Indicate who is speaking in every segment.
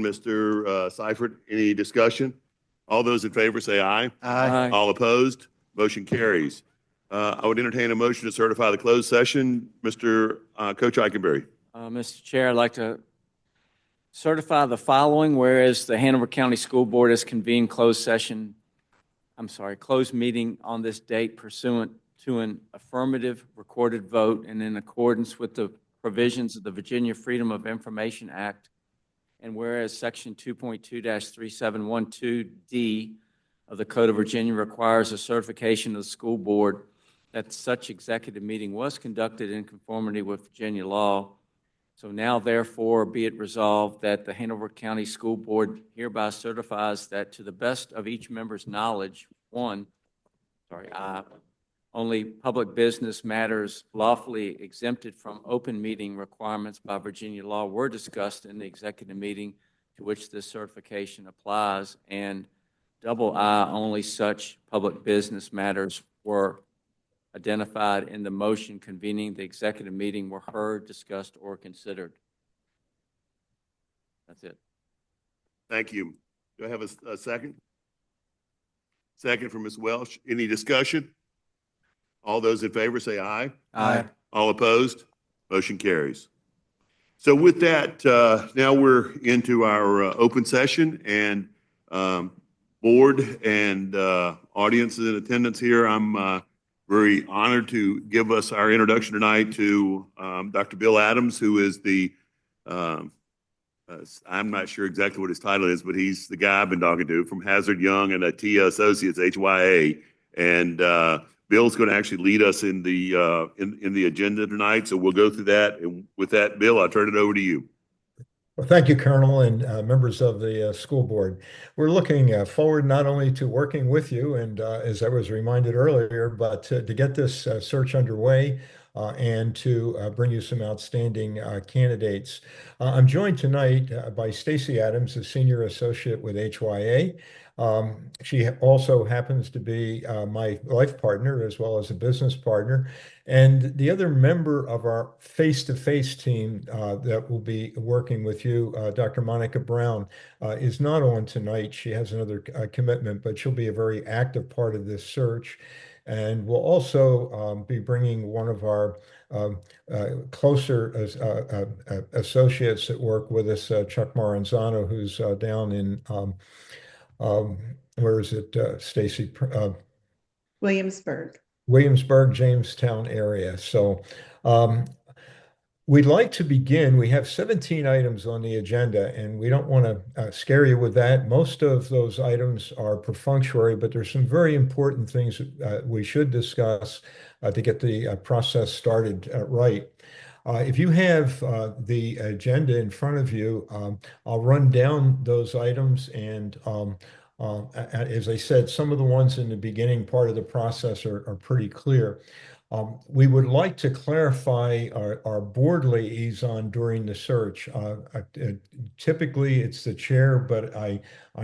Speaker 1: Mr. Seifert. Any discussion? All those in favor say aye.
Speaker 2: Aye.
Speaker 1: All opposed? Motion carries. I would entertain a motion to certify the closed session. Mr. Coach Eikenberry.
Speaker 2: Mr. Chair, I'd like to certify the following, whereas the Hanover County School Board has convened closed meeting on this date pursuant to an affirmative recorded vote and in accordance with the provisions of the Virginia Freedom of Information Act, and whereas Section 2.2-3712D of the Code of Virginia requires a certification of the school board that such executive meeting was conducted in conformity with Virginia law. So now, therefore, be it resolved that the Hanover County School Board hereby certifies that to the best of each member's knowledge, only public business matters lawfully exempted from open meeting requirements by Virginia law were discussed in the executive meeting to which this certification applies, and I, only such public business matters were identified in the motion convening the executive meeting were heard, discussed, or considered. That's it.
Speaker 1: Thank you. Do I have a second? Second from Ms. Welsh. Any discussion? All those in favor say aye.
Speaker 2: Aye.
Speaker 1: All opposed? Motion carries. So with that, now we're into our open session, and board and audience in attendance here. I'm very honored to give us our introduction tonight to Dr. Bill Adams, who is the, I'm not sure exactly what his title is, but he's the guy I've been talking to from Hazard Young and Atia Associates, HYA. And Bill's going to actually lead us in the agenda tonight, so we'll go through that. And with that, Bill, I'll turn it over to you.
Speaker 3: Well, thank you, Colonel, and members of the school board. We're looking forward not only to working with you, and as I was reminded earlier, but to get this search underway and to bring you some outstanding candidates. I'm joined tonight by Stacy Adams, a senior associate with HYA. She also happens to be my life partner as well as a business partner. And the other member of our face-to-face team that will be working with you, Dr. Monica Brown, is not on tonight. She has another commitment, but she'll be a very active part of this search. And we'll also be bringing one of our closer associates that work with us, Chuck Maranzano, who's down in where is it, Stacy? Williamsburg, Jamestown area. So we'd like to begin. We have 17 items on the agenda, and we don't want to scare you with that. Most of those items are perfunctory, but there's some very important things we should discuss to get the process started right. If you have the agenda in front of you, I'll run down those items, and as I said, some of the ones in the beginning part of the process are pretty clear. We would like to clarify our board liaison during the search. Typically, it's the chair, but I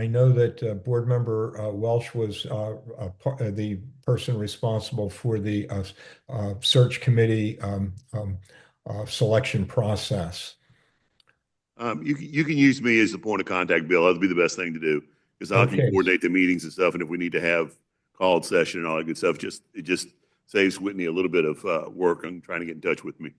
Speaker 3: know that board member Welsh was the person responsible for the search committee selection process.
Speaker 1: You can use me as the point of contact, Bill. That'd be the best thing to do, because I can coordinate the meetings and stuff. And if we need to have called session and all that good stuff, it just saves Whitney a little bit of work on trying to get in touch with me.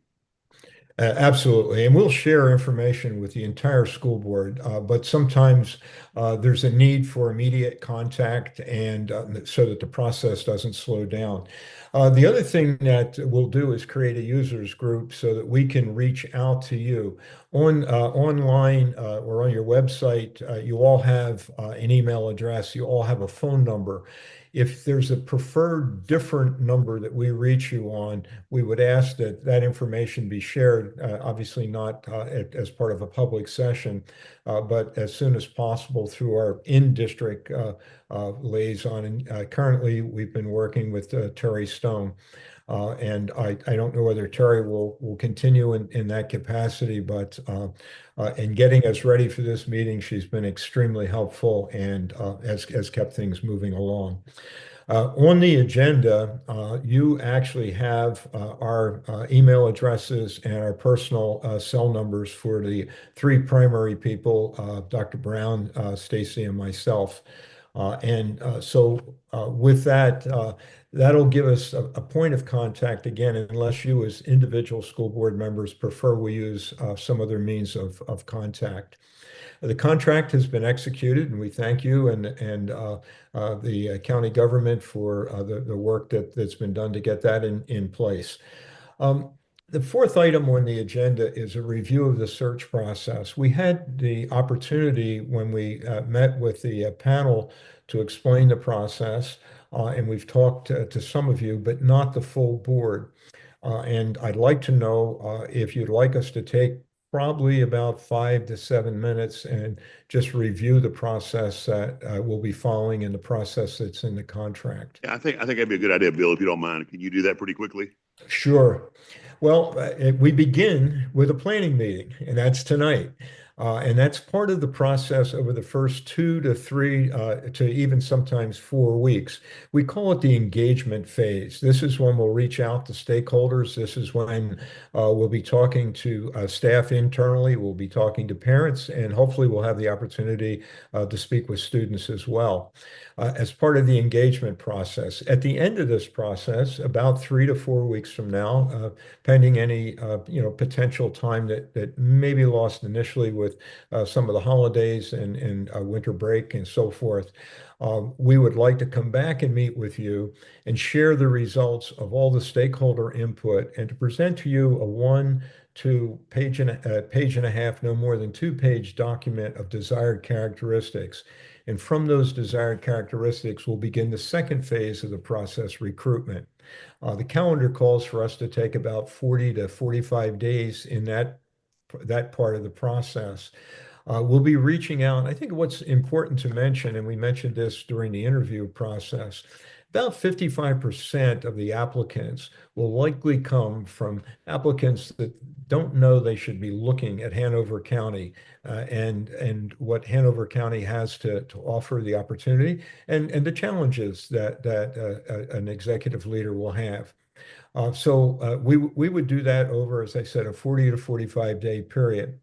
Speaker 3: Absolutely. And we'll share information with the entire school board, but sometimes there's a need for immediate contact, and so that the process doesn't slow down. The other thing that we'll do is create a users group so that we can reach out to you online or on your website. You all have an email address. You all have a phone number. If there's a preferred different number that we reach you on, we would ask that that information be shared, obviously not as part of a public session, but as soon as possible through our in-district liaison. And currently, we've been working with Terry Stone. And I don't know whether Terry will continue in that capacity, but in getting us ready for this meeting, she's been extremely helpful and has kept things moving along. On the agenda, you actually have our email addresses and our personal cell numbers for the three primary people, Dr. Brown, Stacy, and myself. With that, that'll give us a point of contact again, unless you as individual school board members prefer we use some other means of contact. The contract has been executed, and we thank you and the county government for the work that's been done to get that in place. Um, the fourth item on the agenda is a review of the search process. We had the opportunity when we met with the panel to explain the process, and we've talked to some of you, but not the full board. And I'd like to know if you'd like us to take probably about 5 to 7 minutes and just review the process that we'll be following and the process that's in the contract.
Speaker 1: Yeah, I think that'd be a good idea, Bill, if you don't mind. Can you do that pretty quickly?
Speaker 3: Sure. Well, we begin with a planning meeting, and that's tonight. And that's part of the process over the first 2 to 3 to even sometimes 4 weeks. We call it the engagement phase. This is when we'll reach out to stakeholders. This is when we'll be talking to staff internally. We'll be talking to parents, and hopefully we'll have the opportunity to speak with students as well. As part of the engagement process. At the end of this process, about 3 to 4 weeks from now, pending any potential time that may be lost initially with some of the holidays and winter break and so forth, we would like to come back and meet with you and share the results of all the stakeholder input and to present to you a 1 to 2 page and a half, no more than 2 page document of desired characteristics. And from those desired characteristics, we'll begin the second phase of the process, recruitment. The calendar calls for us to take about 40 to 45 days in that part of the process. We'll be reaching out. I think what's important to mention, and we mentioned this during the interview process, about 55% of the applicants will likely come from applicants that don't know they should be looking at Hanover County and what Hanover County has to offer, the opportunity and the challenges that an executive leader will have. We would do that over, as I said, a 40 to 45-day period.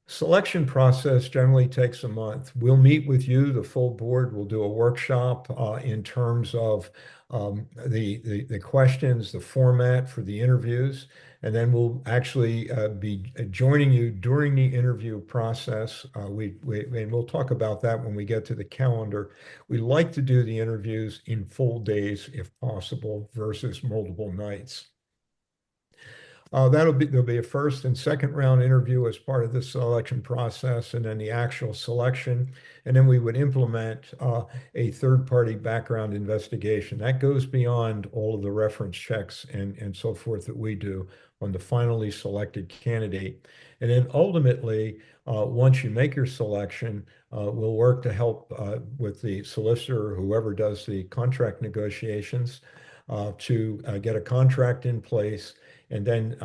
Speaker 3: Selection process generally takes a month. We'll meet with you, the full board. We'll do a workshop in terms of the questions, the format for the interviews, and then we'll actually be joining you during the interview process. And we'll talk about that when we get to the calendar. We like to do the interviews in full days if possible versus multiple nights. There'll be a first and second round interview as part of the selection process, and then the actual selection. And then we would implement a third-party background investigation. That goes beyond all of the reference checks and so forth that we do on the finally selected candidate. And then ultimately, once you make your selection, we'll work to help with the solicitor or whoever does the contract negotiations to get a contract in place. And then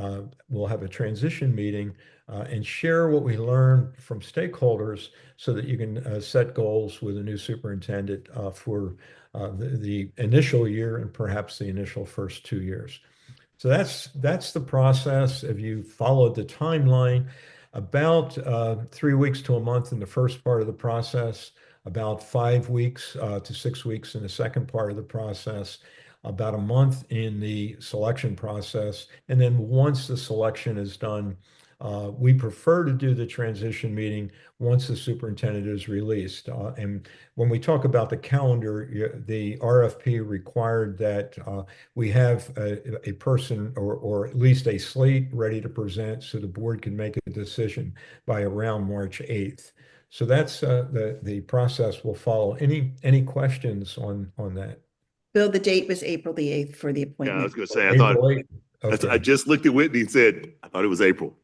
Speaker 3: we'll have a transition meeting and share what we learn from stakeholders so that you can set goals with a new superintendent for the initial year and perhaps the initial first 2 years. So that's the process. If you followed the timeline, about 3 weeks to a month in the first part of the process, about 5 weeks to 6 weeks in the second part of the process, about a month in the selection process. And then once the selection is done, we prefer to do the transition meeting once the superintendent is released. And when we talk about the calendar, the RFP required that we have a person or at least a slate ready to present so the board can make a decision by around March 8th. So that's the process we'll follow. Any questions on that?
Speaker 4: Bill, the date was April the 8th for the
Speaker 1: Yeah, I
Speaker 4: appointment.
Speaker 1: was going to say, I
Speaker 3: April
Speaker 1: thought,
Speaker 3: 8th. Okay.
Speaker 1: I just looked at Whitney and said, I thought it was April.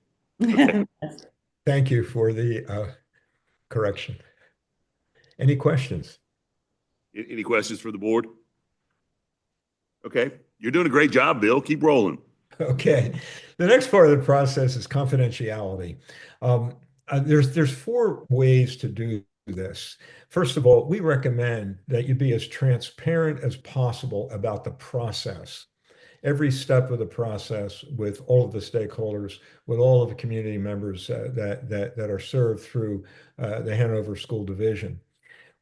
Speaker 1: Okay.
Speaker 3: Thank you for the correction. Any questions?
Speaker 1: Any questions for the board? Okay, you're doing a great job, Bill. Keep rolling.
Speaker 3: Okay. The next part of the process is confidentiality. There's 4 ways to do this. First of all, we recommend that you be as transparent as possible about the process, every step of the process with all of the stakeholders, with all of the community members that are served through the Hanover School Division.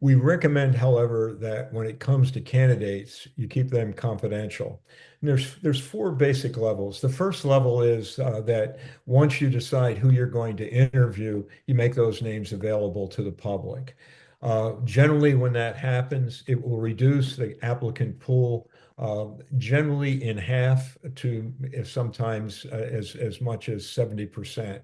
Speaker 3: We recommend, however, that when it comes to candidates, you keep them confidential. And there's four basic levels. The first level is that once you decide who you're going to interview, you make those names available to the public. Generally, when that happens, it will reduce the applicant pool generally in half to sometimes as much as 70%.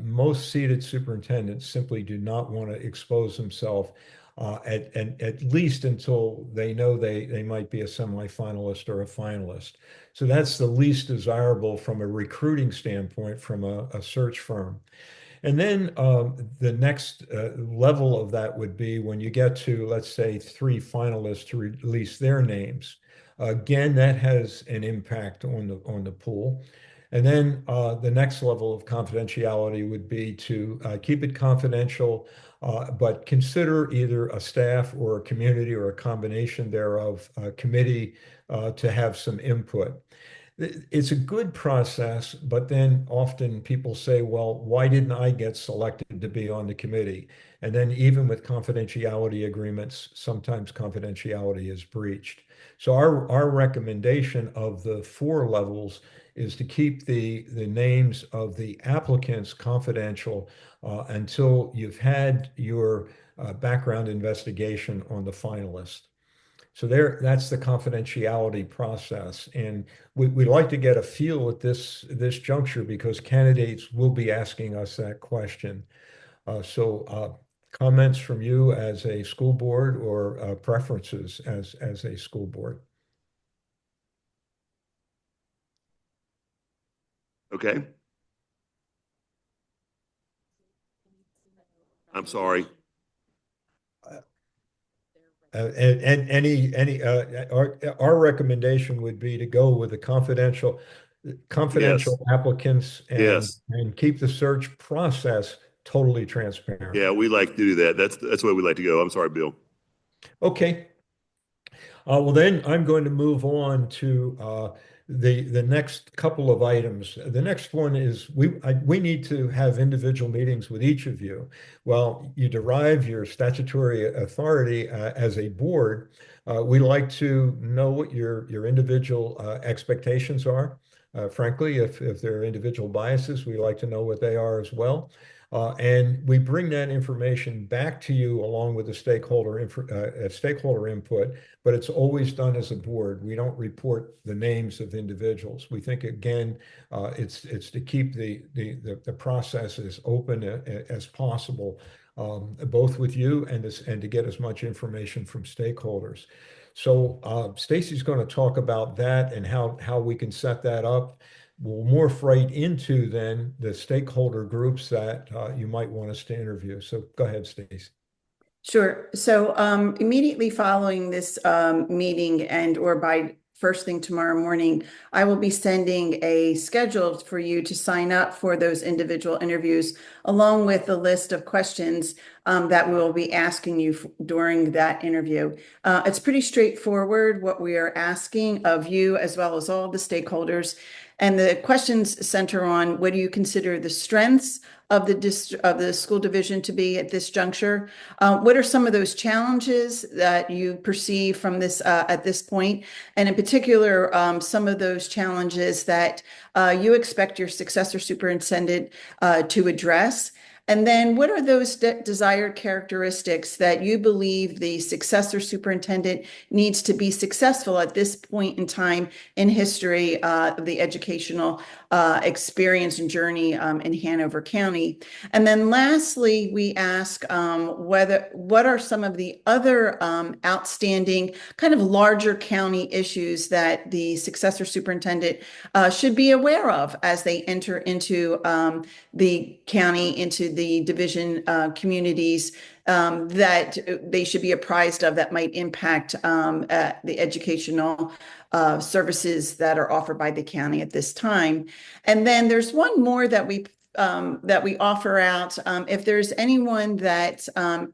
Speaker 3: Most seated superintendents simply do not want to expose themselves at least until they know they might be a semifinalist or a finalist. So that's the least desirable from a recruiting standpoint from a search firm. And then the next level of that would be when you get to, let's say, 3 finalists to release their names. Again, that has an impact on the pool. And then the next level of confidentiality would be to keep it confidential, but consider either a staff or a community or a combination thereof committee to have some input. It's a good process, but then often people say, well, why didn't I get selected to be on the committee? And then even with confidentiality agreements, sometimes confidentiality is breached. So our recommendation of the 4 levels is to keep the names of the applicants confidential until you've had your background investigation on the finalist. So that's the confidentiality process. And we'd like to get a feel at this juncture because candidates will be asking us that question. So comments from you as a school board or preferences as a school board?
Speaker 1: Okay. I'm sorry.
Speaker 3: And our recommendation would be to go with the confidential
Speaker 1: Yes.
Speaker 3: applicants
Speaker 1: Yes.
Speaker 3: and keep the search process totally transparent.
Speaker 1: Yeah, we like to do that. That's where we like to go. I'm sorry, Bill.
Speaker 3: Okay. Well, then I'm going to move on to the next couple of items. The next one is we need to have individual meetings with each of you. Well, you derive your statutory authority as a board. We like to know what your individual expectations are. Frankly, if there are individual biases, we like to know what they are as well. And we bring that information back to you along with the stakeholder input, but it's always done as a board. We don't report the names of individuals. We think, again, it's to keep the process as open as possible, both with you and to get as much information from stakeholders. So Stacy's going to talk about that and how we can set that up. We'll morph right into then the stakeholder groups that you might want us to interview. So go ahead, Stacy.
Speaker 4: Sure. So immediately following this meeting or by first thing tomorrow morning, I will be sending a schedule for you to sign up for those individual interviews, along with a list of questions that we will be asking you during that interview. It's pretty straightforward what we are asking of you, as well as all the stakeholders. And the questions center on what do you consider the strengths of the school division to be at this juncture? What are some of those challenges that you perceive from this at this point? And in particular, some of those challenges that you expect your successor superintendent to address. And then what are those desired characteristics that you believe the successor superintendent needs to be successful at this point in time in history of the educational experience and journey in Hanover County? And then lastly, we ask what are some of the other outstanding kind of larger county issues that the successor superintendent should be aware of as they enter into the county, into the division communities that they should be apprised of that might impact the educational services that are offered by the county at this time. And then there's one more that we that we offer out. If there's anyone that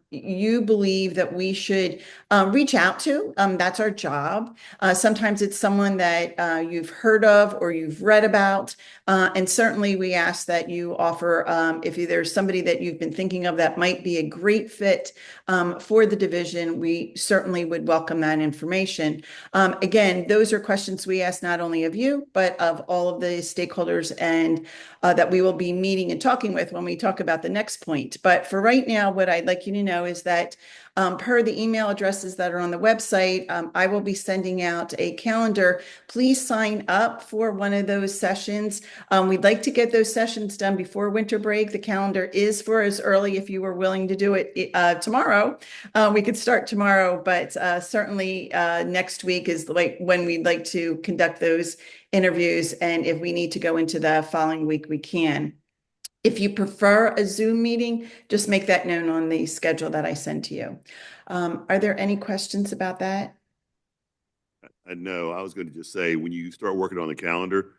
Speaker 4: you believe that we should reach out to, that's our job. Sometimes it's someone that you've heard of or you've read about. And certainly we ask that you offer, if there's somebody that you've been thinking of that might be a great fit for the division, we certainly would welcome that information. Again, those are questions we ask not only of you, but of all of the stakeholders and that we will be meeting and talking with when we talk about the next point. But for right now, what I'd like you to know is that per the email addresses that are on the website, I will be sending out a calendar. Please sign up for one of those sessions. We'd like to get those sessions done before winter break. The calendar is for as early if you were willing to do it tomorrow. We could start tomorrow, but certainly next week is like when we'd like to conduct those interviews. And if we need to go into the following week, we can. If you prefer a Zoom meeting, just make that known on the schedule that I send to you. Are there any questions about that?
Speaker 1: No, I was going to just say, when you start working on the calendar,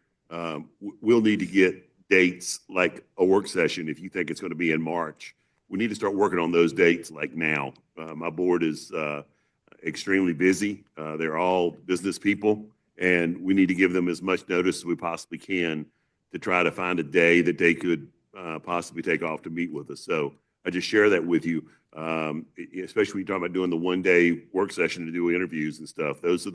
Speaker 1: we'll need to get dates like a work session. If you think it's going to be in March, we need to start working on those dates like now. My board is extremely busy. They're all business people, and we need to give them as much notice as we possibly can to try to find a day that they could possibly take off to meet with us. So I just share that with you, especially when you're talking about doing the one-day work session to do interviews and stuff. Those are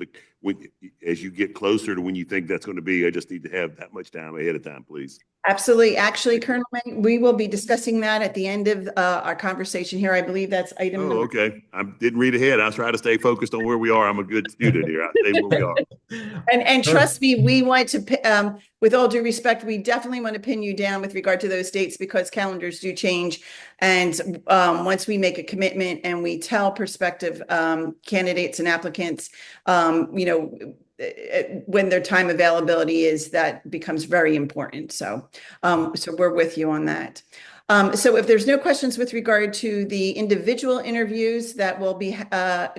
Speaker 1: as you get closer to when you think that's going to be, I just need to have that much time ahead of time, please.
Speaker 4: Absolutely. Actually, Colonel May, we will be discussing that at the end of our conversation here. I believe that's item
Speaker 1: Oh,
Speaker 4: number.
Speaker 1: okay. I didn't read ahead. I was trying to stay focused on where we are. I'm a good student here. I stay where we are.
Speaker 4: And trust me, we want to, with all due respect, we definitely want to pin you down with regard to those dates because calendars do change. And once we make a commitment and we tell prospective candidates and applicants, when their time availability is, that becomes very important. So we're with you on that. So if there's no questions with regard to the individual interviews that we'll be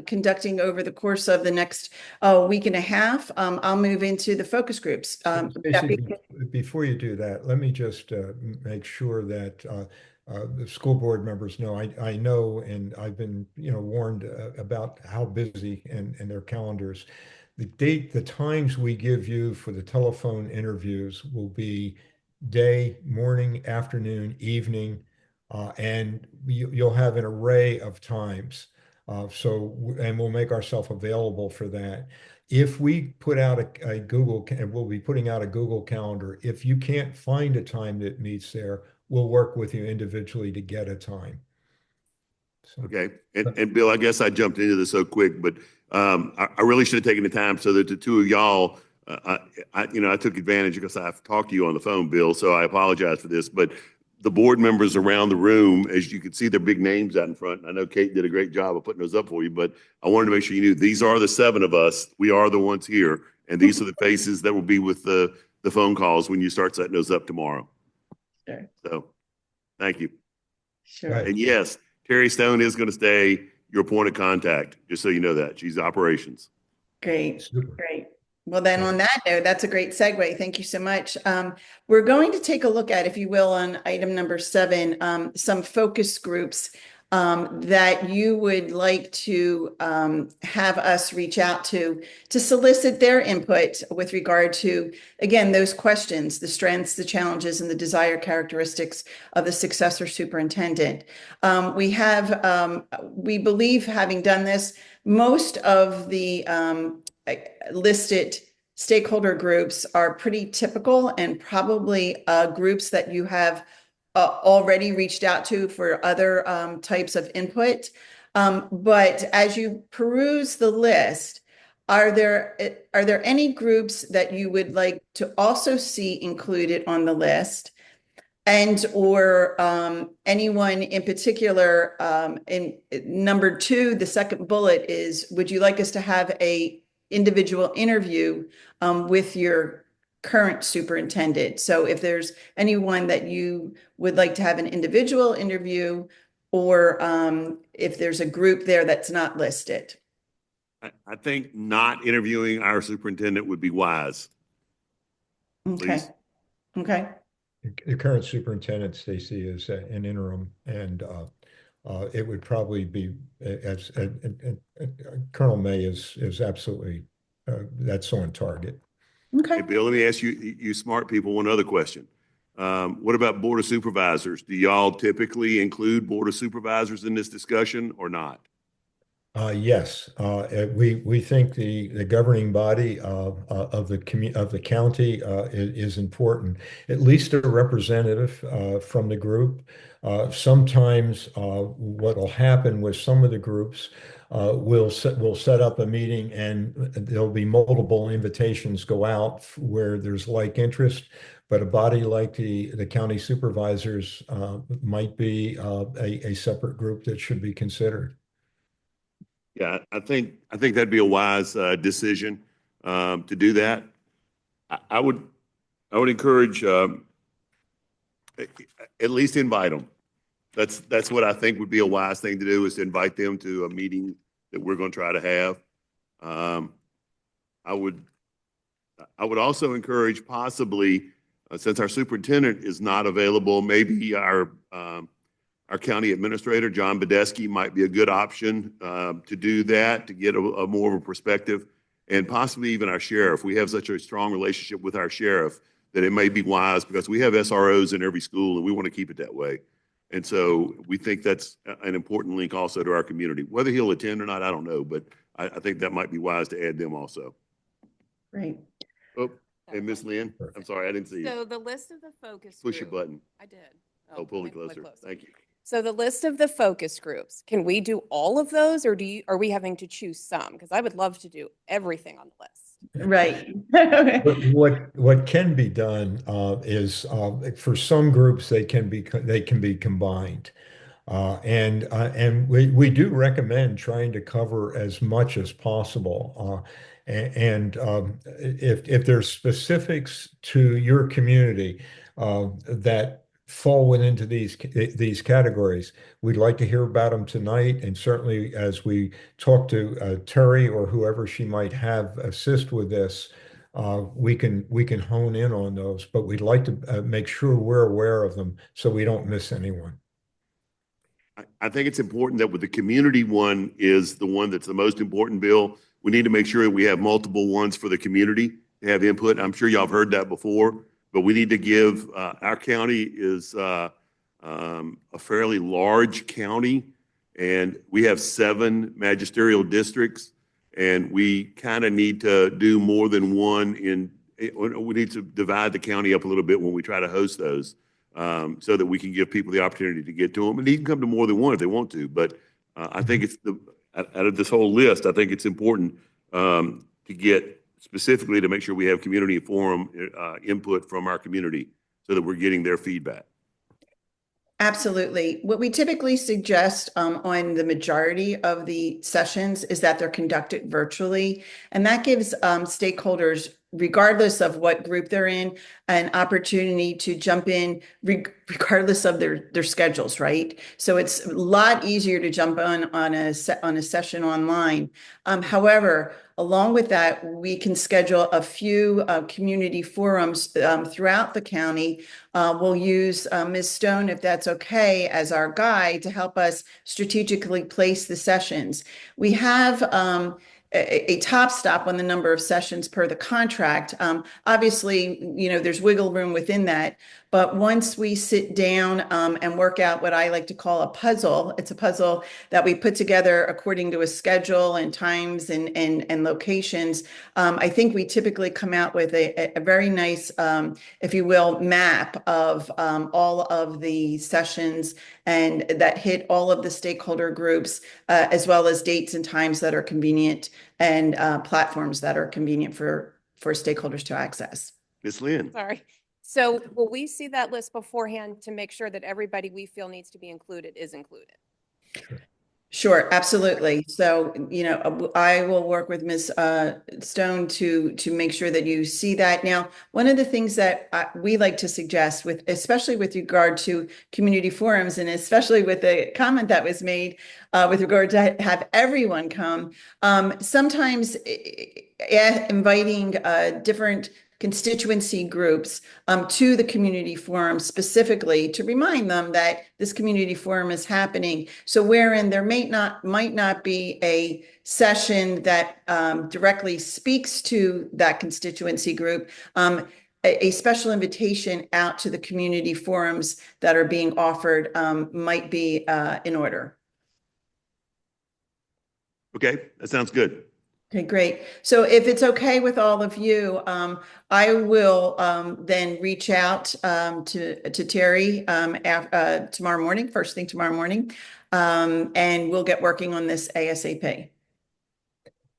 Speaker 4: conducting over the course of the next week and a half, I'll move into the focus groups.
Speaker 3: Before you do that, let me just make sure that the school board members know. I know, and I've been warned about how busy and their calendars. The times we give you for the telephone interviews will be day, morning, afternoon, evening, and you'll have an array of times. And we'll make ourselves available for that. If we put out a Google, and we'll be putting out a Google Calendar. If you can't find a time that meets there, we'll work with you individually to get a time. So.
Speaker 1: Okay. And Bill, I guess I jumped into this so quick, but I really should have taken the time so that the two of y'all, I took advantage because I've talked to you on the phone, Bill, so I apologize for this, but the board members around the room, as you can see, their big names out in front. I know Kate did a great job of putting those up for you, but I wanted to make sure you knew these are the 7 of us. We are the ones here, and these are the faces that will be with the phone calls when you start setting those up tomorrow.
Speaker 4: Sure.
Speaker 1: So, thank you.
Speaker 4: Sure.
Speaker 1: And yes, Terry Stone is going to stay your point of contact, just so you know that. She's operations.
Speaker 4: Great.
Speaker 3: Super.
Speaker 4: Great. Well, then on that note, that's a great segue. Thank you so much. We're going to take a look at, if you will, on item number 7, some focus groups that you would like to have us reach out to solicit their input with regard to, again, those questions, the strengths, the challenges, and the desired characteristics of the successor superintendent. We believe, having done this, most of the listed stakeholder groups are pretty typical and probably groups that you have already reached out to for other types of input. But as you peruse the list, are there any groups that you would like to also see included on the list? And or anyone in particular? In number 2, the second bullet is, would you like us to have a individual interview with your current superintendent? So if there's anyone that you would like to have an individual interview, or if there's a group there that's not listed.
Speaker 1: I think not interviewing our superintendent would be wise.
Speaker 4: Okay.
Speaker 1: Please.
Speaker 4: Okay.
Speaker 3: The current superintendent, Stacy, is an interim, and it would probably be as Colonel May is absolutely that's on target.
Speaker 4: Okay.
Speaker 1: Hey, Bill, let me ask you, you smart people, one other question. What about Board of Supervisors? Do y'all typically include Board of Supervisors in this discussion or not?
Speaker 3: Yes, we think the governing body of the county is important. At least a representative from the group. Sometimes what will happen with some of the groups, we'll set up a meeting and there'll be multiple invitations go out where there's like interest. But a body like the county supervisors might be a separate group that should be considered.
Speaker 1: Yeah, I think that'd be a wise decision to do that. I would encourage at least invite them. That's what I think would be a wise thing to do, is to invite them to a meeting that we're going to try to have. I would also encourage, possibly, since our superintendent is not available, maybe our county administrator, John Badesky, might be a good option to do that, to get a more of a perspective, and possibly even our sheriff. We have such a strong relationship with our sheriff that it may be wise, because we have SROs in every school and we want to keep it that way. And so we think that's an important link also to our community. Whether he'll attend or not, I don't know, but I think that might be wise to add them also.
Speaker 4: Great.
Speaker 1: Oh, and Miss Lynn, I'm sorry, I didn't see you.
Speaker 5: So the list of the focus
Speaker 1: Push your
Speaker 5: group-
Speaker 1: button.
Speaker 5: I did.
Speaker 1: Oh, pull it
Speaker 5: make
Speaker 1: closer. Thank you.
Speaker 5: So the list of the focus groups, can we do all of those, or are we having to choose some? Because I would love to do everything on the list.
Speaker 4: Right.
Speaker 3: But what can be done is for some groups they can be combined, and we do recommend trying to cover as much as possible. If there's specifics to your community that fall into these categories, we'd like to hear about them tonight. And certainly, as we talk to Terry or whoever she might have assist with this, we can hone in on those. But we'd like to make sure we're aware of them so we don't miss anyone.
Speaker 1: I think it's important that with the community one is the one that's the most important, Bill. We need to make sure that we have multiple ones for the community to have input. I'm sure y'all have heard that before, but we need to give, our county is a fairly large county, and we have 7 magisterial districts, and we kind of need to do more than one we need to divide the county up a little bit when we try to host those. So that we can give people the opportunity to get to them, and they can come to more than one if they want to. But I think it's out of this whole list, I think it's important to get specifically to make sure we have community forum input from our community so that we're getting their feedback.
Speaker 4: Absolutely. What we typically suggest on the majority of the sessions is that they're conducted virtually, and that gives stakeholders, regardless of what group they're in, an opportunity to jump in regardless of their schedules, right? So it's a lot easier to jump on a session online. However, along with that, we can schedule a few community forums throughout the county. We'll use Ms. Stone, if that's okay, as our guide to help us strategically place the sessions. We have a top stop on the number of sessions per the contract. Obviously, there's wiggle room within that. But once we sit down and work out what I like to call a puzzle, it's a puzzle that we put together according to a schedule and times and locations. I think we typically come out with a very nice, if you will, map of all of the sessions and that hit all of the stakeholder groups, as well as dates and times that are convenient and platforms that are convenient for stakeholders to access.
Speaker 1: Ms. Lynn.
Speaker 5: Sorry. So will we see that list beforehand to make sure that everybody we feel needs to be included is included?
Speaker 4: Sure, absolutely. So, I will work with Ms. Stone to make sure that you see that. Now, one of the things that we like to suggest, especially with regard to community forums, and especially with the comment that was made with regard to have everyone come, sometimes inviting different constituency groups to the community forum specifically to remind them that this community forum is happening. So wherein there might not be a session that directly speaks to that constituency group, a special invitation out to the community forums that are being offered might be in order.
Speaker 1: Okay, that sounds good.
Speaker 4: Okay, great. So if it's okay with all of you, I will then reach out to Terry tomorrow morning, first thing tomorrow morning, and we'll get working on this ASAP.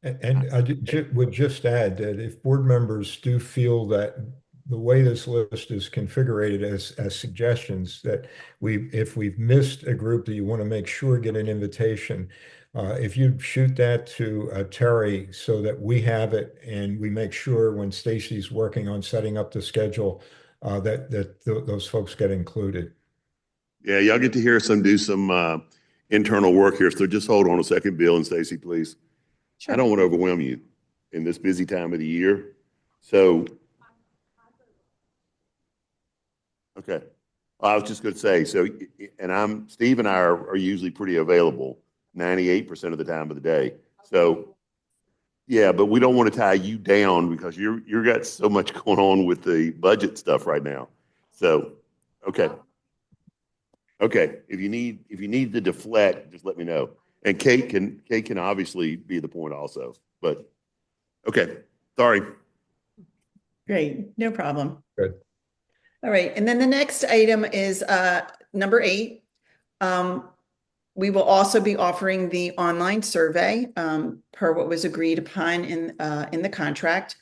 Speaker 3: And I would just add that if board members do feel that the way this list is configured as suggestions, that if we've missed a group that you want to make sure get an invitation, if you shoot that to Terry so that we have it and we make sure when Stacy's working on setting up the schedule that those folks get included.
Speaker 1: Yeah, y'all get to hear do some internal work here. So just hold on a second, Bill and Stacy, please.
Speaker 4: Sure.
Speaker 1: I don't want to overwhelm you in this busy time of the year. So, okay. I was just going to say, and Steve and I are usually pretty available 98% of the time of the day. So, yeah, but we don't want to tie you down because you've got so much going on with the budget stuff right now. So, okay. Okay. If you need to deflect, just let me know. And Kate can obviously be the point also, but okay. Sorry.
Speaker 4: Great, no problem.
Speaker 3: Good.
Speaker 4: All right, and then the next item is number 8. We will also be offering the online survey per what was agreed upon in the contract.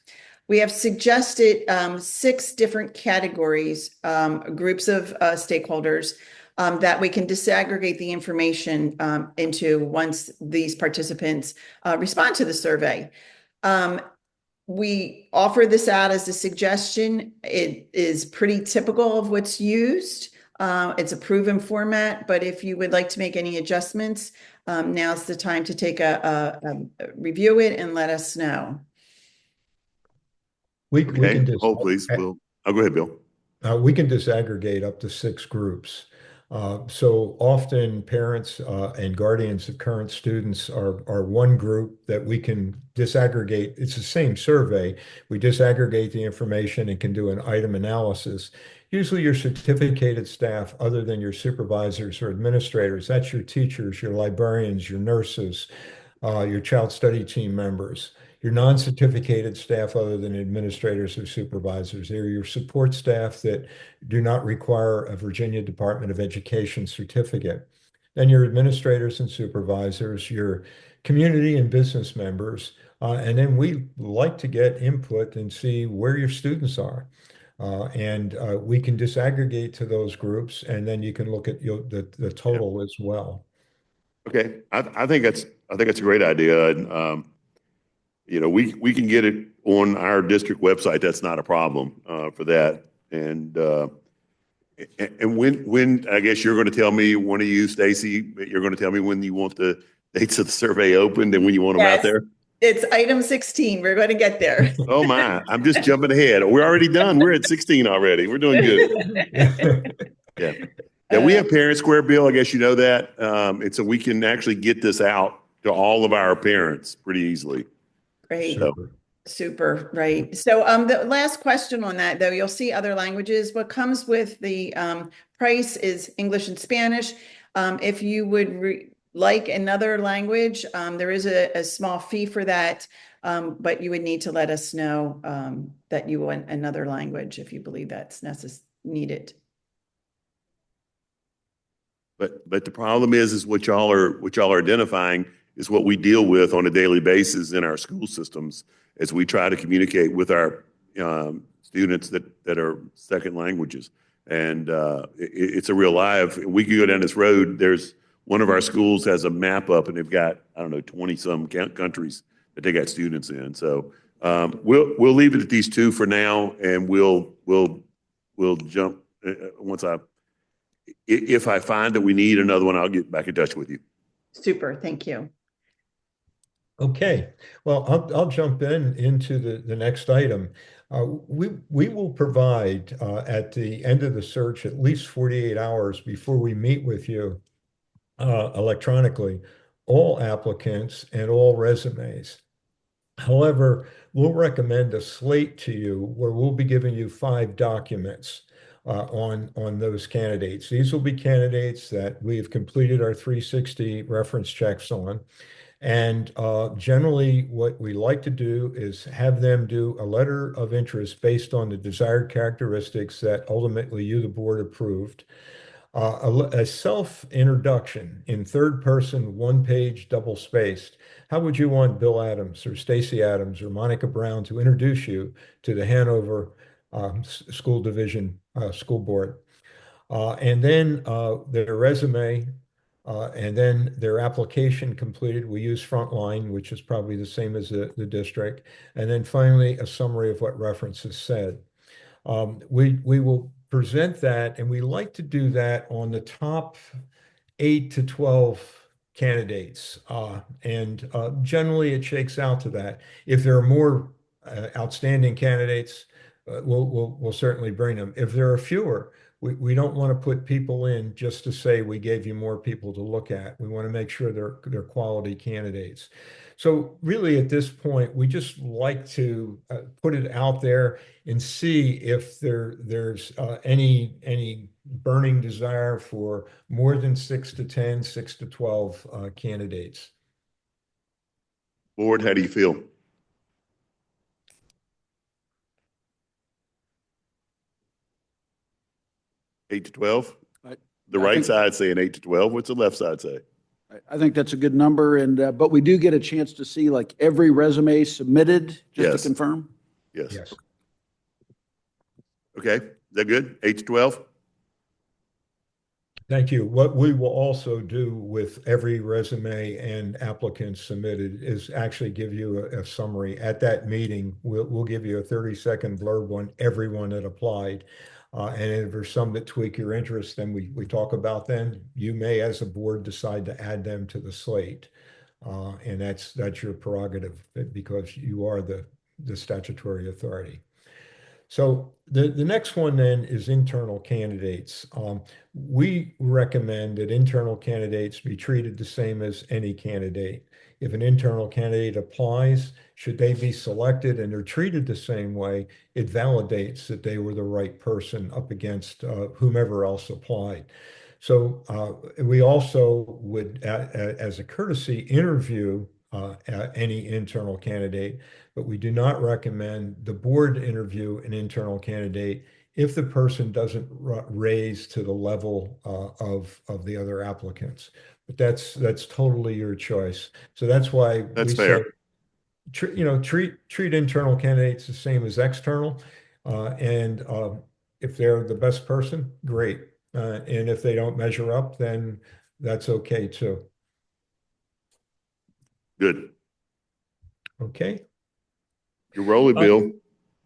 Speaker 4: We have suggested 6 different categories, groups of stakeholders that we can disaggregate the information into once these participants respond to the survey. We offer this out as a suggestion. It is pretty typical of what's used. It's a proven format, but if you would like to make any adjustments, now's the time to take a review it and let us know.
Speaker 3: We can just
Speaker 1: Hold, please. I'll go ahead, Bill.
Speaker 3: we can disaggregate up to 6 groups. So often parents and guardians of current students are one group that we can disaggregate. It's the same survey. We disaggregate the information and can do an item analysis. Usually your certificated staff, other than your supervisors or administrators, that's your teachers, your librarians, your nurses, your child study team members. Your non-certificated staff, other than administrators or supervisors, they're your support staff that do not require a Virginia Department of Education certificate. Then your administrators and supervisors, your community and business members, and then we like to get input and see where your students are. And we can disaggregate to those groups, and then you can look at the total as well.
Speaker 1: Okay, I think that's a great idea, and we can get it on our district website. That's not a problem for that. And when I guess you're going to tell me, one of you, Stacy, you're going to tell me when you want the dates of the survey opened and when you want them out there.
Speaker 4: It's item 16. We're going to get there.
Speaker 1: Oh my, I'm just jumping ahead. We're already done. We're at 16 already. We're doing good. Yeah. Yeah, we have Parent Square, Bill. I guess you know that. And so we can actually get this out to all of our parents pretty easily.
Speaker 4: Great.
Speaker 1: So.
Speaker 4: Super, right. So the last question on that, though, you'll see other languages. What comes with the price is English and Spanish. If you would like another language, there is a small fee for that, but you would need to let us know that you want another language if you believe that's needed.
Speaker 1: But the problem is what y'all are identifying is what we deal with on a daily basis in our school systems as we try to communicate with our students that are second languages. And it's a real live. We could go down this road. There's one of our schools has a map up, and they've got 20 some countries that they got students in. So we'll leave it at these 2 for now, and we'll jump if I find that we need another one, I'll get back in touch with you.
Speaker 4: Super, thank you.
Speaker 3: Okay, well, I'll jump into the next item. We will provide at the end of the search at least 48 hours before we meet with you electronically all applicants and all resumes. However, we'll recommend a slate to you where we'll be giving you 5 documents on those candidates. These will be candidates that we have completed our 360 reference checks on. And generally, what we like to do is have them do a letter of interest based on the desired characteristics that ultimately you, the board, approved. A self-introduction in third person, 1 page, double spaced. How would you want Bill Adams or Stacy Adams or Monica Brown to introduce you to the Hanover School Division School Board? And then their resume, and then their application completed. We use Frontline, which is probably the same as the district. And then finally, a summary of what references said. We will present that, and we like to do that on the top 8 to 12 candidates. And generally, it shakes out to that. If there are more outstanding candidates, we'll certainly bring them. If there are fewer, we don't want to put people in just to say we gave you more people to look at. We want to make sure they're quality candidates. So really at this point, we just like to put it out there and see if there's any burning desire for more than 6 to 10, 6 to 12 candidates.
Speaker 1: Board, how do you feel? Eight to 12? The right side saying 8 to 12. What's the left side say?
Speaker 6: I think that's a good number, and but we do get a chance to see like every resume submitted, just
Speaker 1: Yes.
Speaker 6: to confirm.
Speaker 1: Yes.
Speaker 3: Yes.
Speaker 1: Okay, is that good? 8 to 12?
Speaker 3: Thank you. What we will also do with every resume and applicant submitted is actually give you a summary. At that meeting, we'll give you a 30-second blurb on everyone that applied. And if there's some that tweak your interest, then we talk about them. You may, as a board, decide to add them to the slate. And that's your prerogative because you are the statutory authority. So the next one then is internal candidates. We recommend that internal candidates be treated the same as any candidate. If an internal candidate applies, should they be selected and they're treated the same way, it validates that they were the right person up against whomever else applied. So we also would, as a courtesy, interview any internal candidate, but we do not recommend the board interview an internal candidate if the person doesn't raise to the level of the other applicants. But that's totally your choice. So that's why
Speaker 1: That's
Speaker 3: we
Speaker 1: fair.
Speaker 3: say, treat internal candidates the same as external, and if they're the best person, great. And if they don't measure up, then that's okay too.
Speaker 1: Good.
Speaker 3: Okay.
Speaker 1: You're rolling, Bill.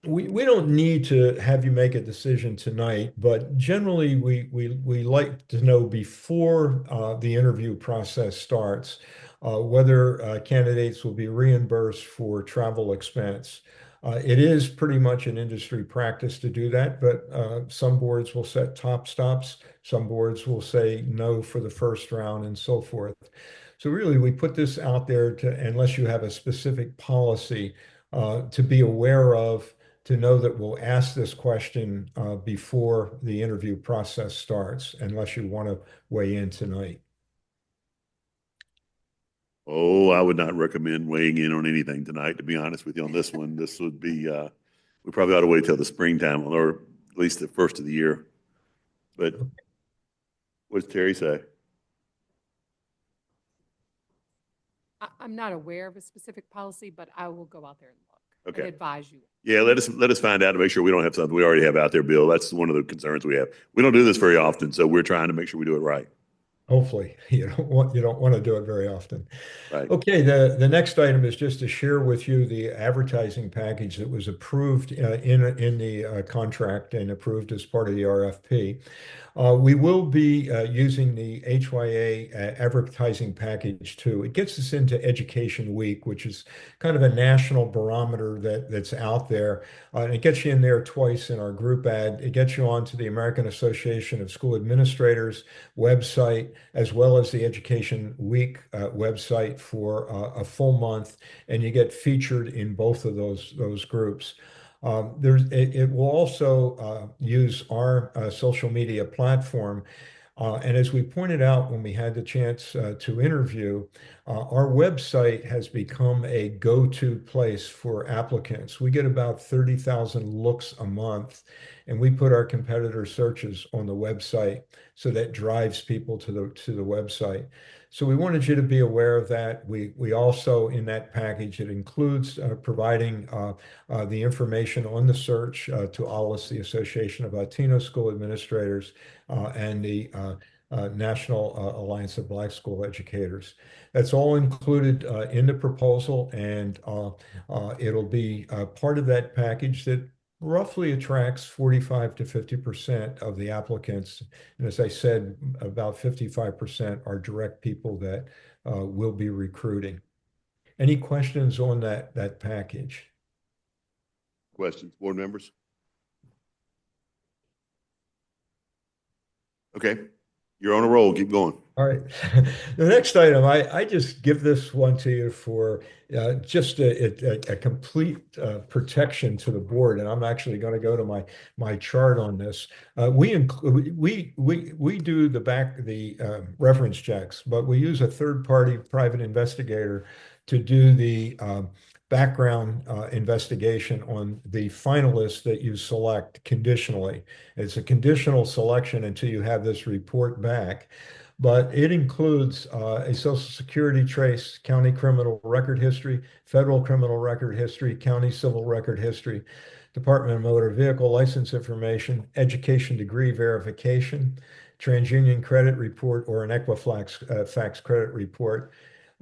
Speaker 3: We don't need to have you make a decision tonight, but generally we like to know before the interview process starts whether candidates will be reimbursed for travel expense. It is pretty much an industry practice to do that, but some boards will set top stops. Some boards will say no for the first round and so forth. So really, we put this out there to, unless you have a specific policy to be aware of, to know that we'll ask this question before the interview process starts, unless you want to weigh in tonight.
Speaker 1: Oh, I would not recommend weighing in on anything tonight, to be honest with you on this one. This would be, we probably ought to wait till the springtime or at least the first of the year. But what does Terry say?
Speaker 7: I'm not aware of a specific policy, but I will go out there and look
Speaker 1: Okay.
Speaker 7: and advise you.
Speaker 1: Yeah, let us find out to make sure we don't have something we already have out there, Bill. That's one of the concerns we have. We don't do this very often, so we're trying to make sure we do it right.
Speaker 3: Hopefully, you don't want to do it very often.
Speaker 1: Right.
Speaker 3: Okay, the next item is just to share with you the advertising package that was approved in the contract and approved as part of the RFP. We will be using the HYA advertising package too. It gets us into Education Week, which is kind of a national barometer that's out there. And it gets you in there twice in our group ad. It gets you onto the American Association of School Administrators website, as well as the Education Week website for a full month. And you get featured in both of those groups. It will also use our social media platform. And as we pointed out when we had the chance to interview, our website has become a go-to place for applicants. We get about 30,000 looks a month, and we put our competitor searches on the website, so that drives people to the website. So we wanted you to be aware of that. We also, in that package, it includes providing the information on the search to ALAS, the Association of Latino School Administrators, and the National Alliance of Black School Educators. That's all included in the proposal, and it'll be part of that package that roughly attracts 45 to 50% of the applicants. And as I said, about 55% are direct people that will be recruiting. Any questions on that package?
Speaker 1: Questions, board members? Okay, you're on a roll. Keep going.
Speaker 3: All right. The next item, I just give this one to you for just a complete protection to the board, and I'm actually going to go to my chart on this. We do the reference checks, but we use a third-party private investigator to do the background investigation on the finalists that you select conditionally. It's a conditional selection until you have this report back. But it includes a Social Security trace, county criminal record history, federal criminal record history, county civil record history, Department of Motor Vehicle license information, education degree verification, TransUnion credit report, or an Equifax fax credit report,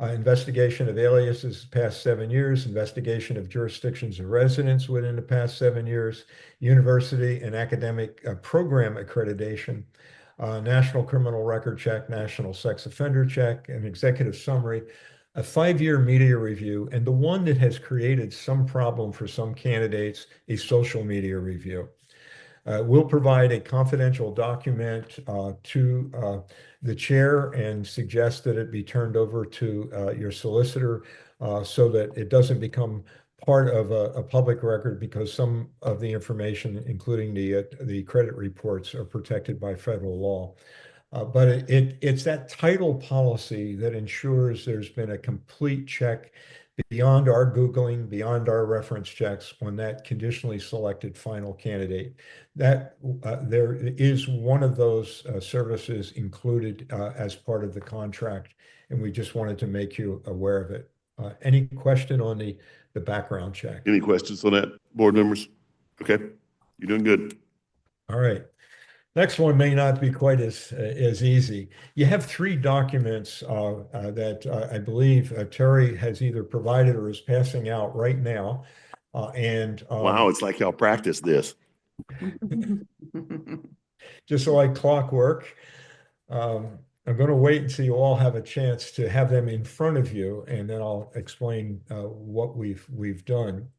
Speaker 3: investigation of aliases past 7 years, investigation of jurisdictions of residence within the past 7 years, university and academic program accreditation, national criminal record check, national sex offender check, an executive summary, a 5-year media review, and the one that has created some problem for some candidates, a social media review. We'll provide a confidential document to the chair and suggest that it be turned over to your solicitor so that it doesn't become part of a public record, because some of the information, including the credit reports, are protected by federal law. But it's that title policy that ensures there's been a complete check beyond our Googling, beyond our reference checks on that conditionally selected final candidate. That there is one of those services included as part of the contract, and we just wanted to make you aware of it. Any question on the background check?
Speaker 1: Any questions on that, board members? Okay, you're doing good.
Speaker 3: All right. Next one may not be quite as easy. You have 3 documents that I believe Terry has either provided or is passing out right now.
Speaker 1: Wow, it's like y'all practice this.
Speaker 3: Just like clockwork, I'm going to wait until you all have a chance to have them in front of you, and then I'll explain what we've done.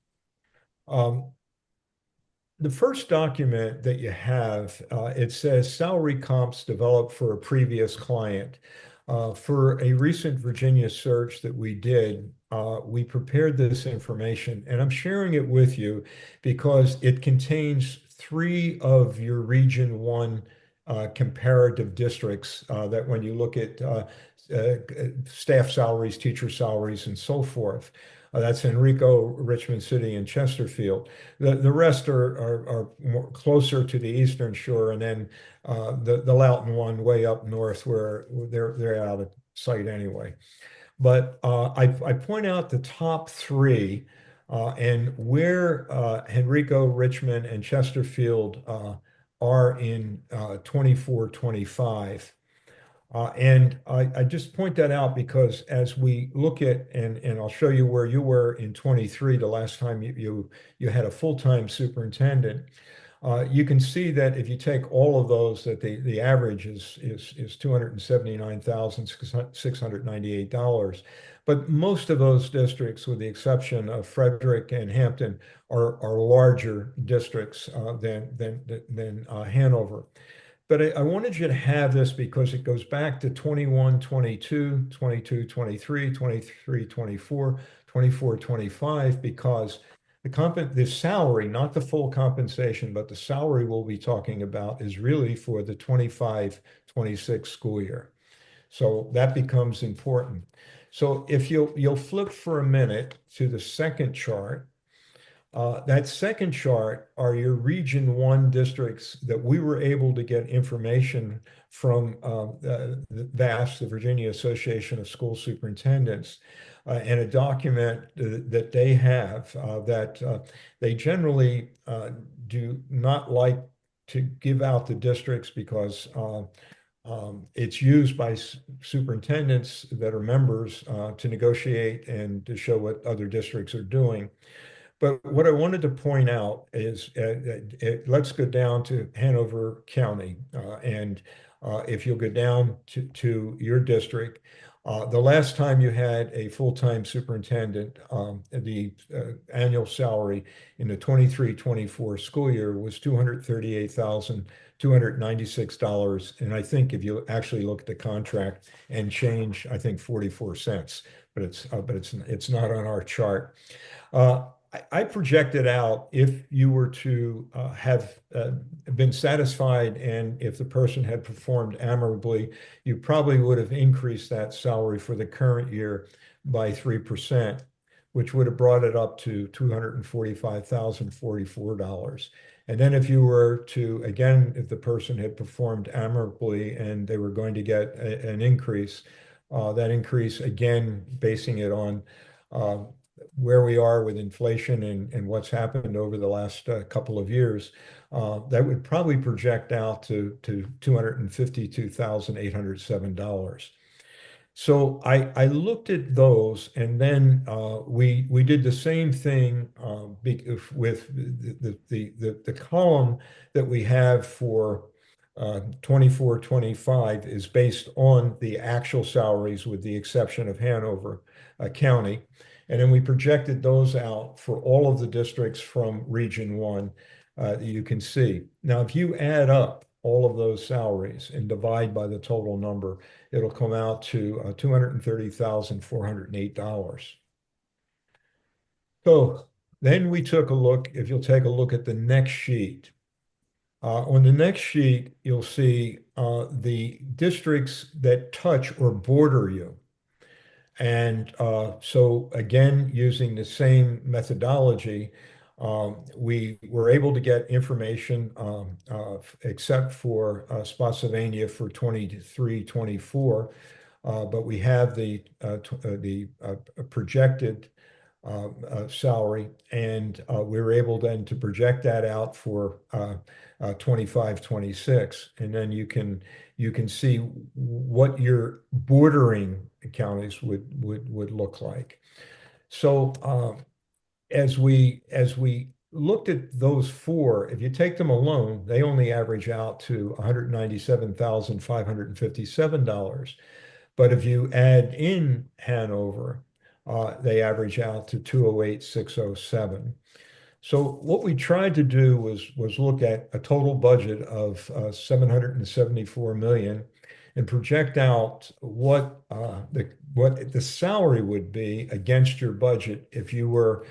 Speaker 3: The first document that you have, it says salary comps developed for a previous client. For a recent Virginia search that we did, we prepared this information, and I'm sharing it with you because it contains 3 of your Region 1 comparative districts that when you look at staff salaries, teacher salaries, and so forth. That's Enrico, Richmond City, and Chesterfield. The rest are more closer to the Eastern Shore, and then the Loudoun one way up north where they're out of sight anyway. But I point out the top 3 and where Henrico, Richmond, and Chesterfield are in 24-25. And I just point that out because as we look at, and I'll show you where you were in 23, the last time you had a full-time superintendent, you can see that if you take all of those, that the average is $279,698. But most of those districts, with the exception of Frederick and Hampton, are larger districts than Hanover. But I wanted you to have this because it goes back to 21, 22, 22, 23, 23, 24, 24, 25, because the salary, not the full compensation, but the salary we'll be talking about is really for the 25, 26 school year. So that becomes important. So if you'll flip for a minute to the second chart. That second chart are your Region 1 districts that we were able to get information from the VAS, the Virginia Association of School Superintendents, and a document that they have that they generally do not like to give out the districts because it's used by superintendents that are members to negotiate and to show what other districts are doing. But what I wanted to point out is, let's go down to Hanover County. And if you'll go down to your district, the last time you had a full-time superintendent, the annual salary in the 23-24 school year was $238,296. And I think if you actually look at the contract and change, I think 44 cents, but it's not on our chart. I projected out if you were to have been satisfied and if the person had performed admirably, you probably would have increased that salary for the current year by 3%, which would have brought it up to $245,044. And then if you were to, again, if the person had performed admirably and they were going to get an increase, that increase, again, basing it on where we are with inflation and what's happened over the last couple of years, that would probably project out to $252,807. So I looked at those, and then we did the same thing with the column that we have for 24, 25 is based on the actual salaries with the exception of Hanover County. And then we projected those out for all of the districts from Region 1 that you can see. Now, if you add up all of those salaries and divide by the total number, it'll come out to $230,408. So then we took a look, if you'll take a look at the next sheet. On the next sheet, you'll see the districts that touch or border you. And so again, using the same methodology, we were able to get information except for Spotsylvania for 23, 24, but we have the projected salary, and we were able then to project that out for 25, 26, and then you can see what your bordering counties would look like. So as we looked at those four, if you take them alone, they only average out to $197,557. But if you add in Hanover, they average out to 208,607. So what we tried to do was look at a total budget of 774 million and project out what the salary would be against your budget if you were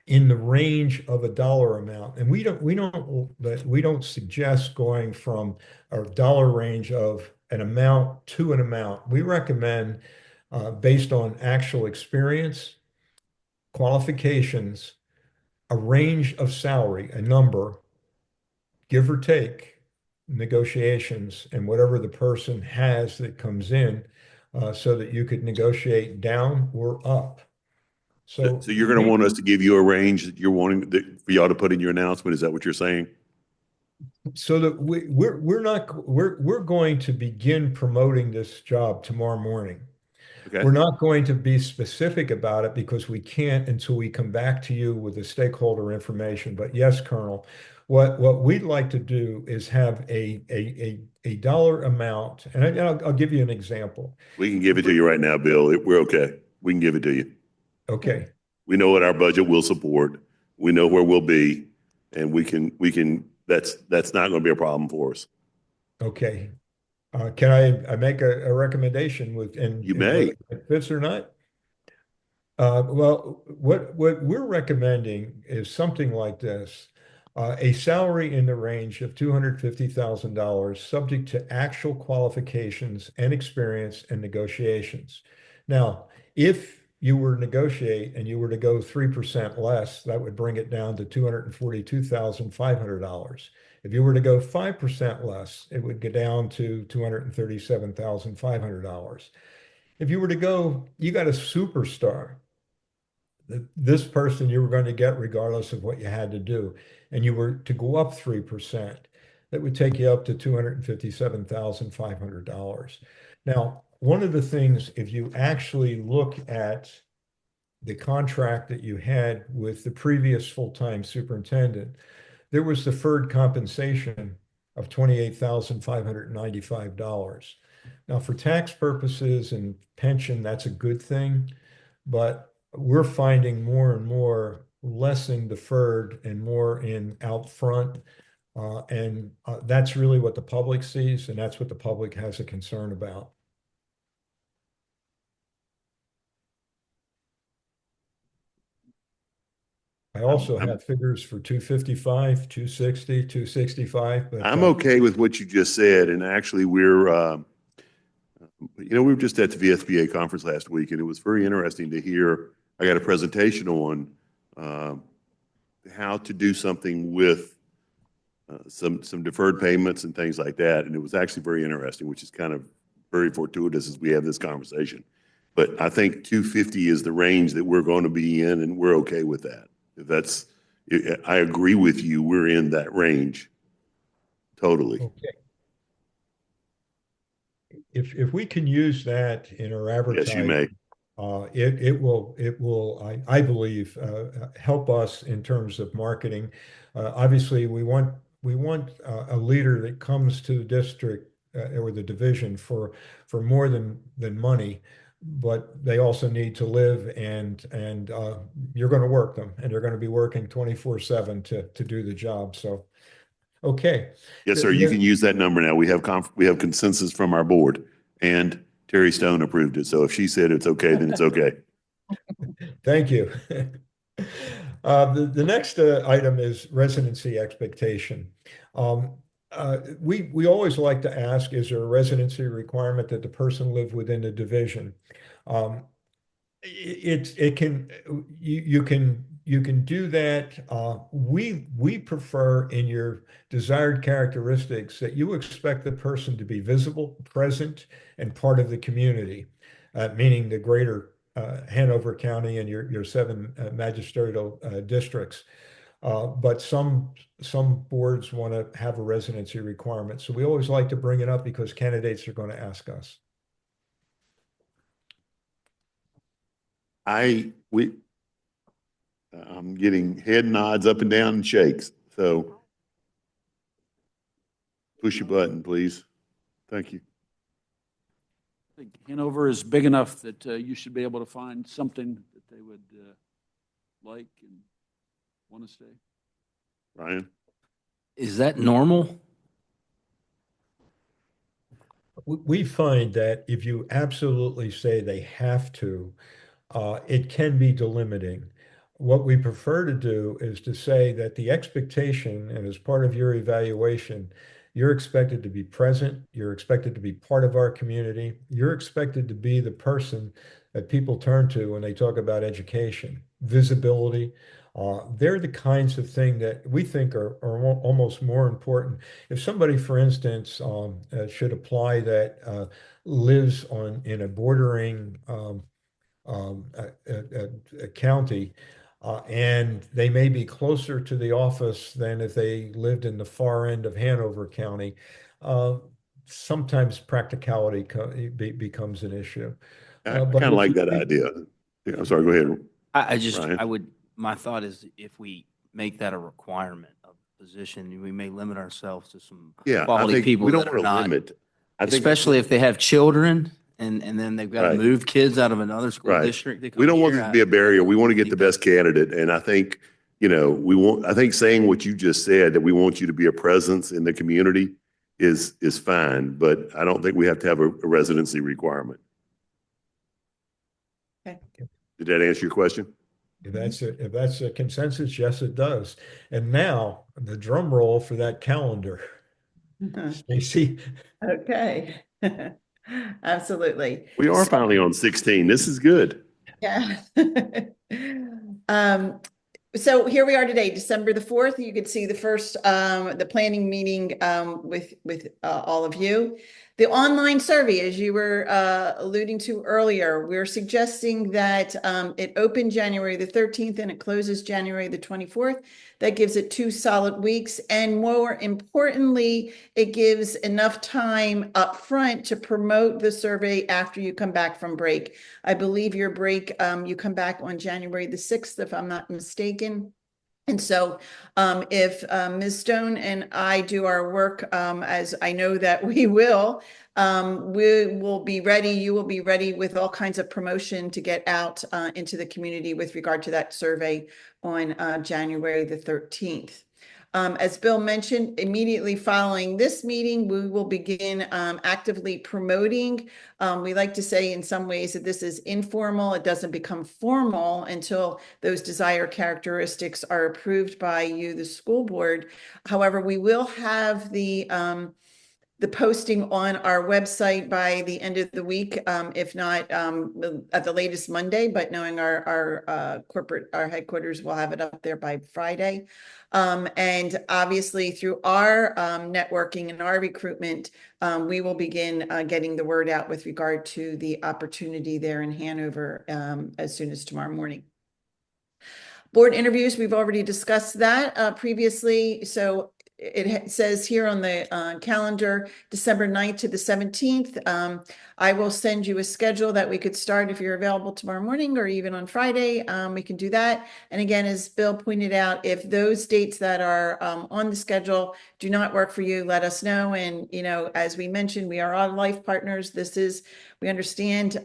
Speaker 3: in the range of a dollar amount. And we don't suggest going from a dollar range of an amount to an amount. We recommend based on actual experience, qualifications, a range of salary, a number, give or take, negotiations, and whatever the person has that comes in, so that you could negotiate down or up.
Speaker 1: So you're going to want us to give you a range that you're wanting for y'all to put in your announcement. Is that what you're saying?
Speaker 3: So that we're not we're going to begin promoting this job tomorrow morning.
Speaker 1: Okay.
Speaker 3: We're not going to be specific about it because we can't until we come back to you with the stakeholder information. But yes, Colonel, what we'd like to do is have a dollar amount, and I'll give you an example.
Speaker 1: We can give it to you right now, Bill. We're okay. We can give it to you.
Speaker 3: Okay,
Speaker 1: We know what our budget will support. We know where we'll be, and that's not going to be a problem for us.
Speaker 3: okay. Can I make a recommendation
Speaker 1: You
Speaker 3: and whether
Speaker 1: may.
Speaker 3: it fits or not? Well, what we're recommending is something like this. A salary in the range of $250,000, subject to actual qualifications and experience and negotiations. Now, if you were to negotiate and you were to go 3% less, that would bring it down to $242,500. If you were to go 5% less, it would go down to $237,500. If you were to go, you got a superstar, this person you were going to get regardless of what you had to do, and you were to go up 3%, that would take you up to $257,500. Now, one of the things, if you actually look at the contract that you had with the previous full-time superintendent, there was deferred compensation of $28,595. Now, for tax purposes and pension, that's a good thing, but we're finding more and more less in deferred and more in out front. And that's really what the public sees, and that's what the public has a concern about. I also have figures for 255, 260, 265, but
Speaker 1: I'm okay with what you just said, and actually, we were just at the VSBA conference last week, and it was very interesting to hear. I got a presentation on how to do something with some deferred payments and things like that, and it was actually very interesting, which is kind of very fortuitous as we have this conversation. But I think 250 is the range that we're going to be in, and we're okay with that. I agree with you. We're in that range. Totally.
Speaker 3: okay. If we can use that in our
Speaker 1: Yes, you may.
Speaker 3: advertising, it will, I believe, help us in terms of marketing. Obviously, we want a leader that comes to the district or the division for more than money, but they also need to live, and you're going to work them, and they're going to be working 24/7 to do the job. So, okay.
Speaker 1: Yes, sir. You can use that number now. We have consensus from our board, and Terry Stone approved it. So if she said it's okay, then it's okay.
Speaker 3: Thank you. The next item is residency expectation. We always like to ask, is there a residency requirement that the person live within the division? It can, you can do that. We prefer in your desired characteristics that you expect the person to be visible, present, and part of the community, meaning the greater Hanover County and your 7 magisterial districts. But some boards want to have a residency requirement. So we always like to bring it up because candidates are going to ask us.
Speaker 1: I'm getting head nods up and down and shakes. So push your button, please. Thank you.
Speaker 6: I think Hanover is big enough that you should be able to find something that they would like and want to stay.
Speaker 1: Ryan?
Speaker 8: Is that normal?
Speaker 3: We find that if you absolutely say they have to, it can be delimiting. What we prefer to do is to say that the expectation, and as part of your evaluation, you're expected to be present, you're expected to be part of our community, you're expected to be the person that people turn to when they talk about education, visibility. They're the kinds of thing that we think are almost more important. If somebody, for instance, should apply that lives in a bordering a county, And they may be closer to the office than if they lived in the far end of Hanover County. Uh, Sometimes practicality becomes an issue.
Speaker 1: I
Speaker 3: But
Speaker 1: kind of
Speaker 3: if
Speaker 1: like
Speaker 3: we
Speaker 1: that idea. Yeah, I'm sorry, go ahead,
Speaker 8: I just,
Speaker 1: Ryan.
Speaker 8: my thought is if we make that a requirement of position, we may limit ourselves to some
Speaker 1: Yeah, I
Speaker 8: quality
Speaker 1: think
Speaker 8: people
Speaker 1: we don't
Speaker 8: that are
Speaker 1: want to
Speaker 8: not,
Speaker 1: limit. I think
Speaker 8: especially if they have children and then they've got to
Speaker 1: Right.
Speaker 8: move kids out of another school
Speaker 1: Right.
Speaker 8: district. to
Speaker 1: We
Speaker 8: come
Speaker 1: don't want
Speaker 8: here.
Speaker 1: this to be a barrier. We want to get the
Speaker 8: think that-
Speaker 1: best candidate. And I think, I think saying what you just said, that we want you to be a presence in the community is fine, but I don't think we have to have a residency requirement.
Speaker 4: Okay.
Speaker 1: Did that answer your question?
Speaker 3: if that's a consensus, yes, it does. And now the drum roll for that calendar. Stacy,
Speaker 4: Okay. Absolutely.
Speaker 1: We are finally on 16. This is good.
Speaker 4: Yeah. Um, so here we are today, December the 4th. You could see the first, the planning meeting, with all of you. The online survey, as you were alluding to earlier, we're suggesting that it opened January the 13th and it closes January the 24th. That gives it 2 solid weeks. And more importantly, it gives enough time up front to promote the survey after you come back from break. I believe your break, you come back on January the 6th, if I'm not mistaken. And so if Ms. Stone and I do our work, as I know that we will be ready, you will be ready with all kinds of promotion to get out into the community with regard to that survey on January the 13th. As Bill mentioned, immediately following this meeting, we will begin actively promoting. We like to say in some ways that this is informal. It doesn't become formal until those desired characteristics are approved by you, the school board. However, we will have the posting on our website by the end of the week, if not at the latest Monday, but knowing our headquarters will have it up there by Friday. And obviously through our networking and our recruitment, we will begin getting the word out with regard to the opportunity there in Hanover as soon as tomorrow morning. Board interviews, we've already discussed that previously. So it says here on the calendar, December 9th to the 17th. I will send you a schedule that we could start if you're available tomorrow morning or even on Friday. We can do that. And again, as Bill pointed out, if those dates that are on the schedule do not work for you, let us know. And, as we mentioned, we are all life partners. We understand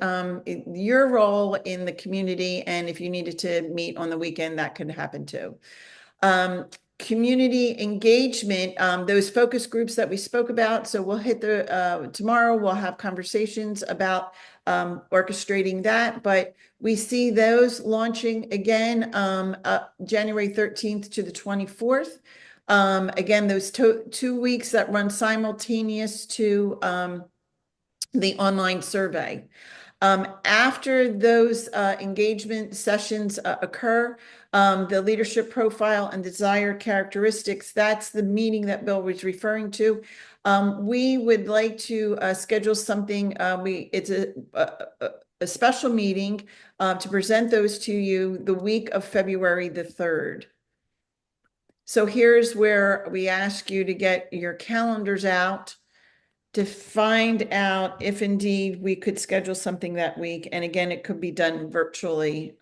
Speaker 4: your role in the community. And if you needed to meet on the weekend, that could happen too. Community engagement, those focus groups that we spoke about. So we'll hit tomorrow we'll have conversations about orchestrating that, but we see those launching again January 13th to the 24th. Again, those 2 weeks that run simultaneous to the online survey. After those engagement sessions occur, the leadership profile and desired characteristics, that's the meeting that Bill was referring to. We would like to schedule something. It's a special meeting to present those to you the week of February the 3rd. So here's where we ask you to get your calendars out to find out if indeed we could schedule something that week. And again, it could be done virtually.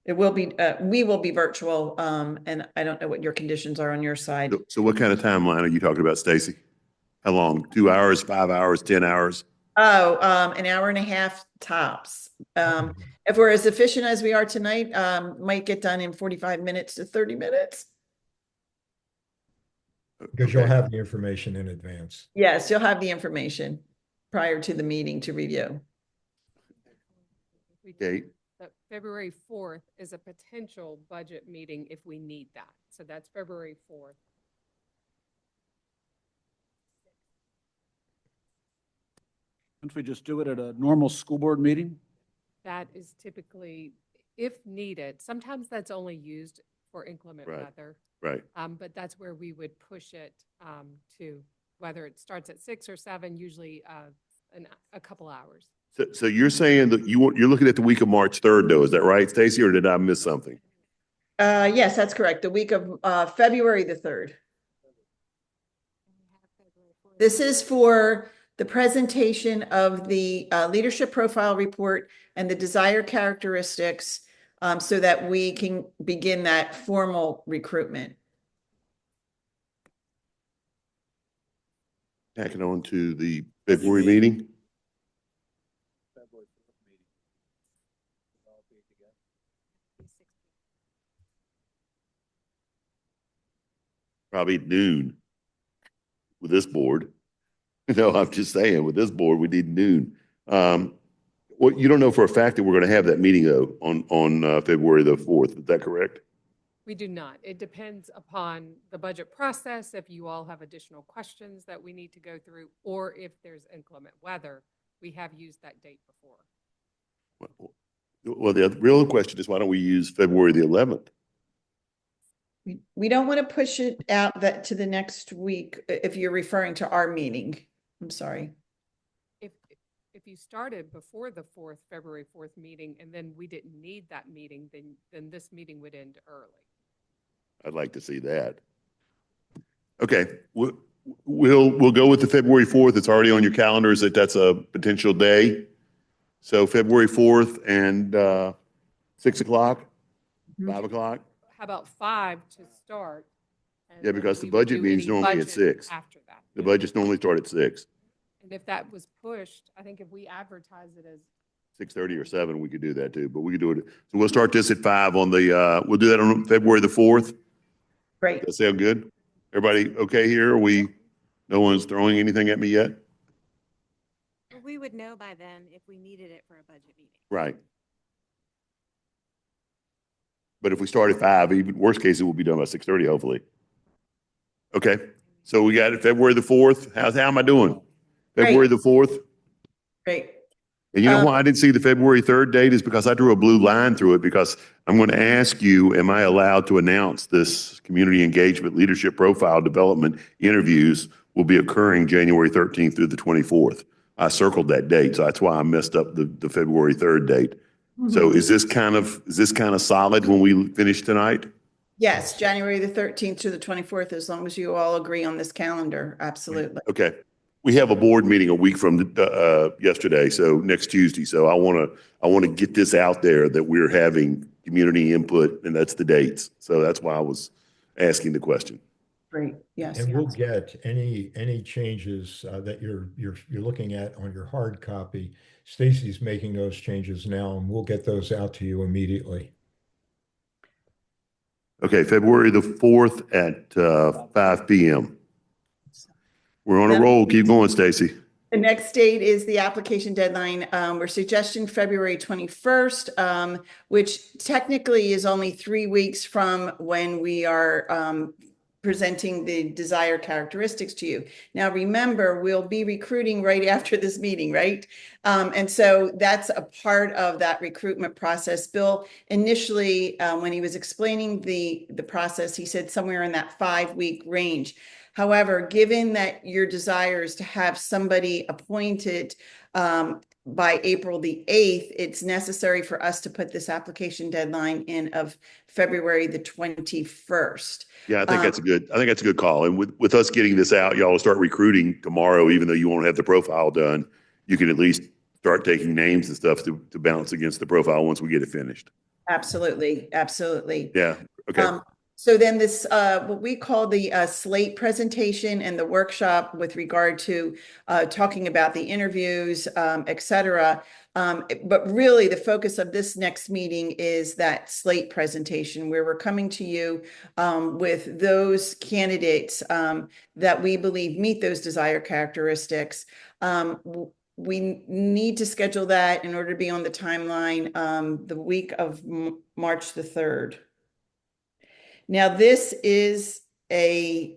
Speaker 4: We will be virtual. And I don't know what your conditions are on your side.
Speaker 1: So what kind of timeline are you talking about, Stacy? How long? 2 hours, 5 hours, 10 hours?
Speaker 4: Oh, an hour and a half tops. If we're as efficient as we are tonight, might get done in 45 minutes to 30 minutes.
Speaker 3: because you'll have the information in advance.
Speaker 4: Yes, you'll have the information prior to the meeting to review.
Speaker 1: Okay.
Speaker 7: February 4th is a potential budget meeting if we need that. So that's February 4th.
Speaker 6: Can't we just do it at a normal school board meeting?
Speaker 7: That is typically, if needed, sometimes that's only used for inclement
Speaker 1: Right.
Speaker 7: weather.
Speaker 1: Right.
Speaker 7: But that's where we would push it to whether it starts at 6 or 7, usually a couple hours.
Speaker 1: So you're saying that you're looking at the week of March 3rd, though, is that right, Stacy, or did I miss something?
Speaker 4: Yes, that's correct. The week of February the 3rd. This is for the presentation of the leadership profile report and the desired characteristics so that we can begin that formal recruitment.
Speaker 1: Tacking on to the February meeting? Probably noon with this board. No, I'm just saying, with this board, we need noon. Well, you don't know for a fact that we're going to have that meeting, though, on February the 4th. Is that correct?
Speaker 7: We do not. It depends upon the budget process, if you all have additional questions that we need to go through, or if there's inclement weather. We have used that date before.
Speaker 1: Well, the real question is, why don't we use February the 11th?
Speaker 4: We don't want to push it out that to the next week if you're referring to our meeting. I'm sorry.
Speaker 7: If you started before the February 4th meeting, and then we didn't need that meeting, then this meeting would end early.
Speaker 1: I'd like to see that. Okay, we'll go with the February 4th. It's already on your calendars that that's a potential day. So February 4th and 6 o'clock, 5 o'clock.
Speaker 7: How about 5 to start? And
Speaker 1: Yeah,
Speaker 7: then
Speaker 1: because the
Speaker 7: we would
Speaker 1: budget
Speaker 7: do
Speaker 1: meeting's
Speaker 7: any
Speaker 1: normally at
Speaker 7: budget
Speaker 1: 6.
Speaker 7: After that.
Speaker 1: The budgets normally start at 6.
Speaker 7: And if that was pushed, I think if we advertise it as
Speaker 1: 6:30 or 7, we could do that too, but we could do it. So we'll start this at 5 on the, we'll do that on February the 4th.
Speaker 4: Great.
Speaker 1: That sound good? Everybody okay here? No one's throwing anything at me yet?
Speaker 9: We would know by then if we needed it for a budget meeting.
Speaker 1: Right. But if we start at 5, even worst case, it will be done by 6:30, hopefully. Okay, so we got it February the 4th. How am I doing?
Speaker 4: Great.
Speaker 1: February the 4th?
Speaker 4: Great.
Speaker 1: And you know why I didn't see the February 3rd date is because I drew a blue line through it, because I'm going to ask you, am I allowed to announce this community engagement leadership profile development interviews will be occurring January 13th through the 24th. I circled that date, so that's why I messed up the February 3rd date. So is this kind of solid when we finish tonight?
Speaker 4: Yes, January the 13th to the 24th, as long as you all agree on this calendar. Absolutely.
Speaker 1: Okay. We have a board meeting a week from yesterday, so next Tuesday. So I want to get this out there that we're having community input, and that's the dates. So that's why I was asking the question.
Speaker 4: Great. Yes.
Speaker 3: And we'll get any changes that you're looking at on your hard copy. Stacy's making those changes now, and we'll get those out to you immediately.
Speaker 1: Okay, February the 4th at 5 p.m. We're on a roll. Keep going, Stacy.
Speaker 4: The next date is the application deadline. We're suggesting February 21st, which technically is only 3 weeks from when we are presenting the desired characteristics to you. Now, remember, we'll be recruiting right after this meeting, right? And so that's a part of that recruitment process. Bill, initially, when he was explaining the process, he said somewhere in that 5-week range. However, given that your desire is to have somebody appointed by April the 8th, it's necessary for us to put this application deadline in of February the 21st.
Speaker 1: Yeah, I think that's a good call. And with us getting this out, y'all will start recruiting tomorrow, even though you won't have the profile done. You can at least start taking names and stuff to balance against the profile once we get it finished.
Speaker 4: Absolutely. Absolutely.
Speaker 1: Yeah. Okay.
Speaker 4: So then this, what we call the slate presentation and the workshop with regard to talking about the interviews, et cetera. But really the focus of this next meeting is that slate presentation where we're coming to you with those candidates that we believe meet those desired characteristics. We need to schedule that in order to be on the timeline the week of March the 3rd. Now, this is a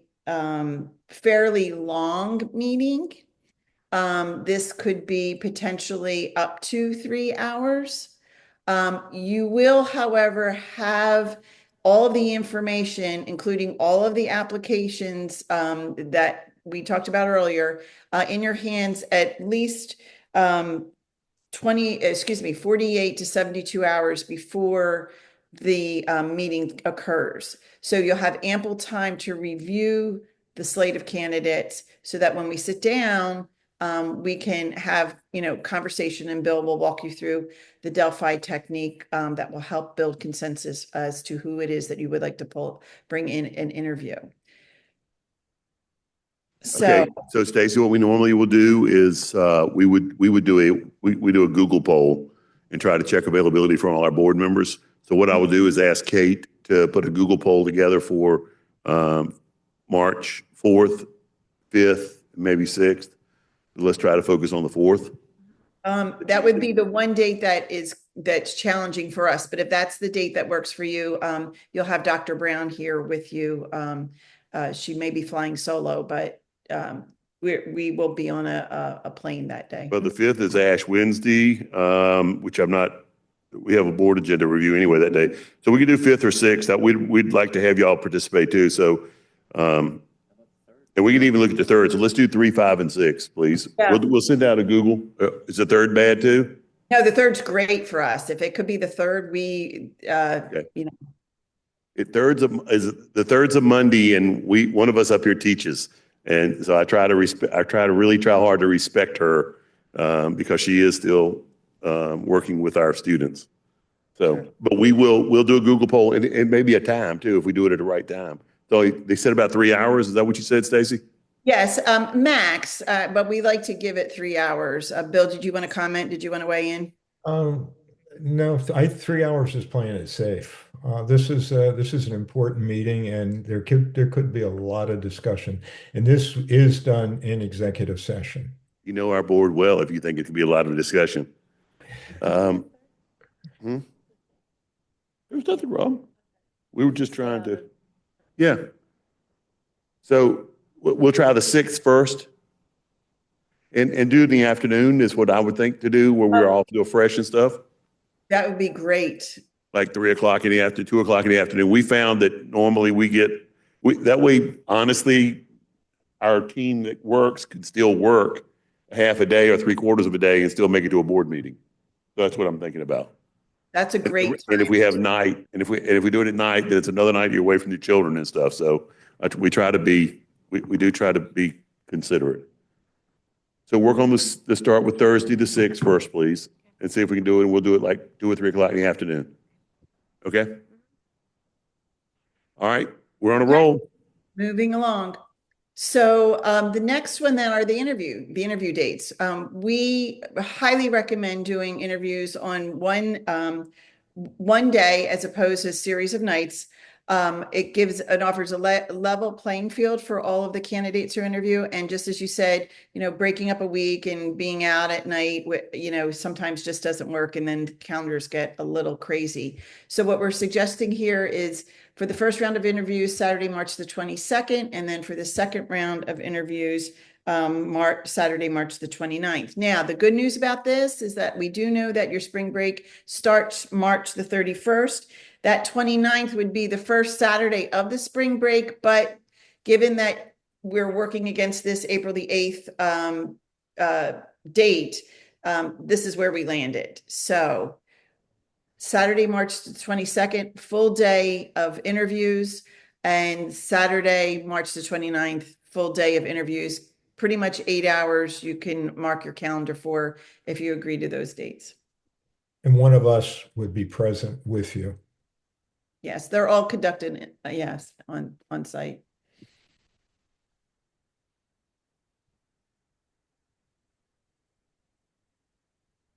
Speaker 4: fairly long meeting. This could be potentially up to 3 hours. You will, however, have all the information, including all of the applications that we talked about earlier, in your hands at least 48 to 72 hours before the meeting occurs. So you'll have ample time to review the slate of candidates so that when we sit down, we can have, conversation, and Bill will walk you through the Delphi technique that will help build consensus as to who it is that you would like to bring in an interview.
Speaker 1: Okay, so Stacy, what we normally will do is we do a Google poll and try to check availability from all our board members. So what I will do is ask Kate to put a Google poll together for March 4th, 5th, maybe 6th. Let's try to focus on the 4th.
Speaker 4: That would be the one date that's challenging for us. But if that's the date that works for you, you'll have Dr. Brown here with you. She may be flying solo, but we will be on a plane that day.
Speaker 1: Well, the 5th is Ash Wednesday, which we have a board agenda review anyway that day. So we can do 5th or 6th. We'd like to have y'all participate too. So, and we can even look at the 3rd. So let's do 3, 5, and 6, please.
Speaker 4: Yeah.
Speaker 1: We'll send out a Google. Is the 3rd bad too?
Speaker 4: No, the 3rd's great for us. If it could be the 3rd,
Speaker 1: Okay. The 3rd's a Monday, and one of us up here teaches. And so I try to really try hard to respect her because she is still working with our students. So, but we'll do a Google poll and maybe a time too, if we do it at the right time. So they said about 3 hours. Is that what you said, Stacy?
Speaker 4: Yes, max, but we like to give it 3 hours. Bill, did you want to comment? Did you want to weigh in?
Speaker 3: No, 3 hours is playing it safe. This is an important meeting, and there could be a lot of discussion, and this is done in executive session.
Speaker 1: You know our board well if you think it could be a lot of discussion. There's nothing wrong. We were just trying to, yeah. So we'll try the 6th first. And do it in the afternoon is what I would think to do, where we're all feel fresh and stuff.
Speaker 4: That would be great.
Speaker 1: Like 3 o'clock in the afternoon, 2 o'clock in the afternoon. We found that normally that way, honestly, our team that works can still work half a day or 3/4 of a day and still make it to a board meeting. So that's what I'm thinking about.
Speaker 4: That's a great.
Speaker 1: And if we have night, and if we do it at night, then it's another night you're away from your children and stuff. So we do try to be considerate. So work on this, to start with Thursday the 6th first, please, and see if we can do it. And we'll do it like 2 or 3 o'clock in the afternoon. Okay? All right, we're on a roll.
Speaker 4: Moving along. So the next one then are the interview dates. We highly recommend doing interviews on one day as opposed to a series of nights. It offers a level playing field for all of the candidates who interview. And just as you said, breaking up a week and being out at night, sometimes just doesn't work. And then calendars get a little crazy. So what we're suggesting here is for the first round of interviews, Saturday, March the 22nd, and then for the second round of interviews, Saturday, March the 29th. Now, the good news about this is that we do know that your spring break starts March the 31st. That 29th would be the first Saturday of the spring break, but given that we're working against this April the 8th date, this is where we landed. So Saturday, March the 22nd, full day of interviews, and Saturday, March the 29th, full day of interviews, pretty much 8 hours you can mark your calendar for if you agree to those dates.
Speaker 3: And one of us would be present with you.
Speaker 4: Yes, they're all conducted, yes, on site.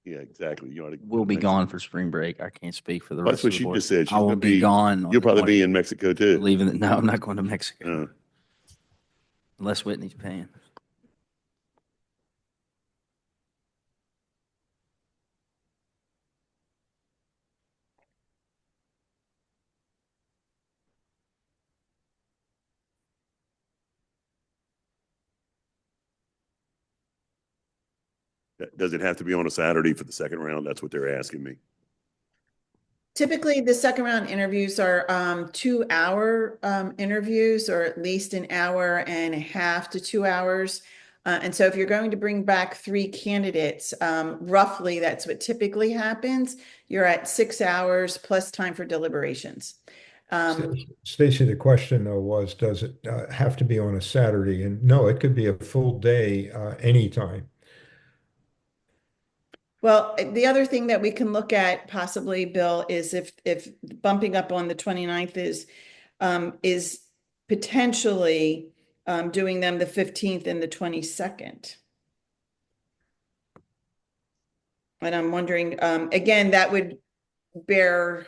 Speaker 1: Yeah, exactly.
Speaker 8: We'll be gone for spring break. I can't speak for the rest
Speaker 1: That's what
Speaker 8: of the
Speaker 1: she
Speaker 8: board.
Speaker 1: just said. She's
Speaker 8: I will
Speaker 1: gonna
Speaker 8: be gone. on
Speaker 1: You'll
Speaker 8: the
Speaker 1: probably be
Speaker 8: 20th.
Speaker 1: in Mexico too.
Speaker 8: No, I'm not going to Mexico unless Whitney's paying.
Speaker 1: Does it have to be on a Saturday for the second round? That's what they're asking me.
Speaker 4: Typically, the second round interviews are 2-hour interviews, or at least an hour and a half to 2 hours. And so if you're going to bring back 3 candidates, roughly, that's what typically happens. You're at 6 hours plus time for deliberations.
Speaker 3: Stacy, the question though was, does it have to be on a Saturday? And no, it could be a full day anytime.
Speaker 4: Well, the other thing that we can look at possibly, Bill, is if bumping up on the 29th is potentially doing them the 15th and the 22nd. And I'm wondering, again, that would bear,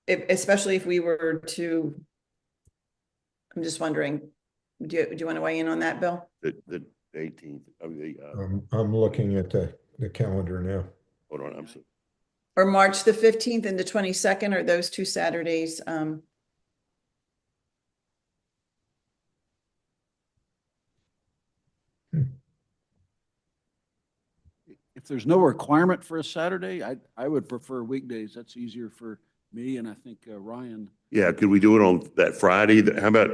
Speaker 4: especially if we were to, I'm just wondering, do you want to weigh in on that, Bill?
Speaker 1: The 18th, I mean,
Speaker 3: I'm looking at the calendar now.
Speaker 1: hold on, I'm sorry.
Speaker 4: Or March the 15th and the 22nd, or those 2 Saturdays?
Speaker 6: If there's no requirement for a Saturday, I would prefer weekdays. That's easier for me, and I think Ryan.
Speaker 1: Yeah, could we do it on that Friday? How about,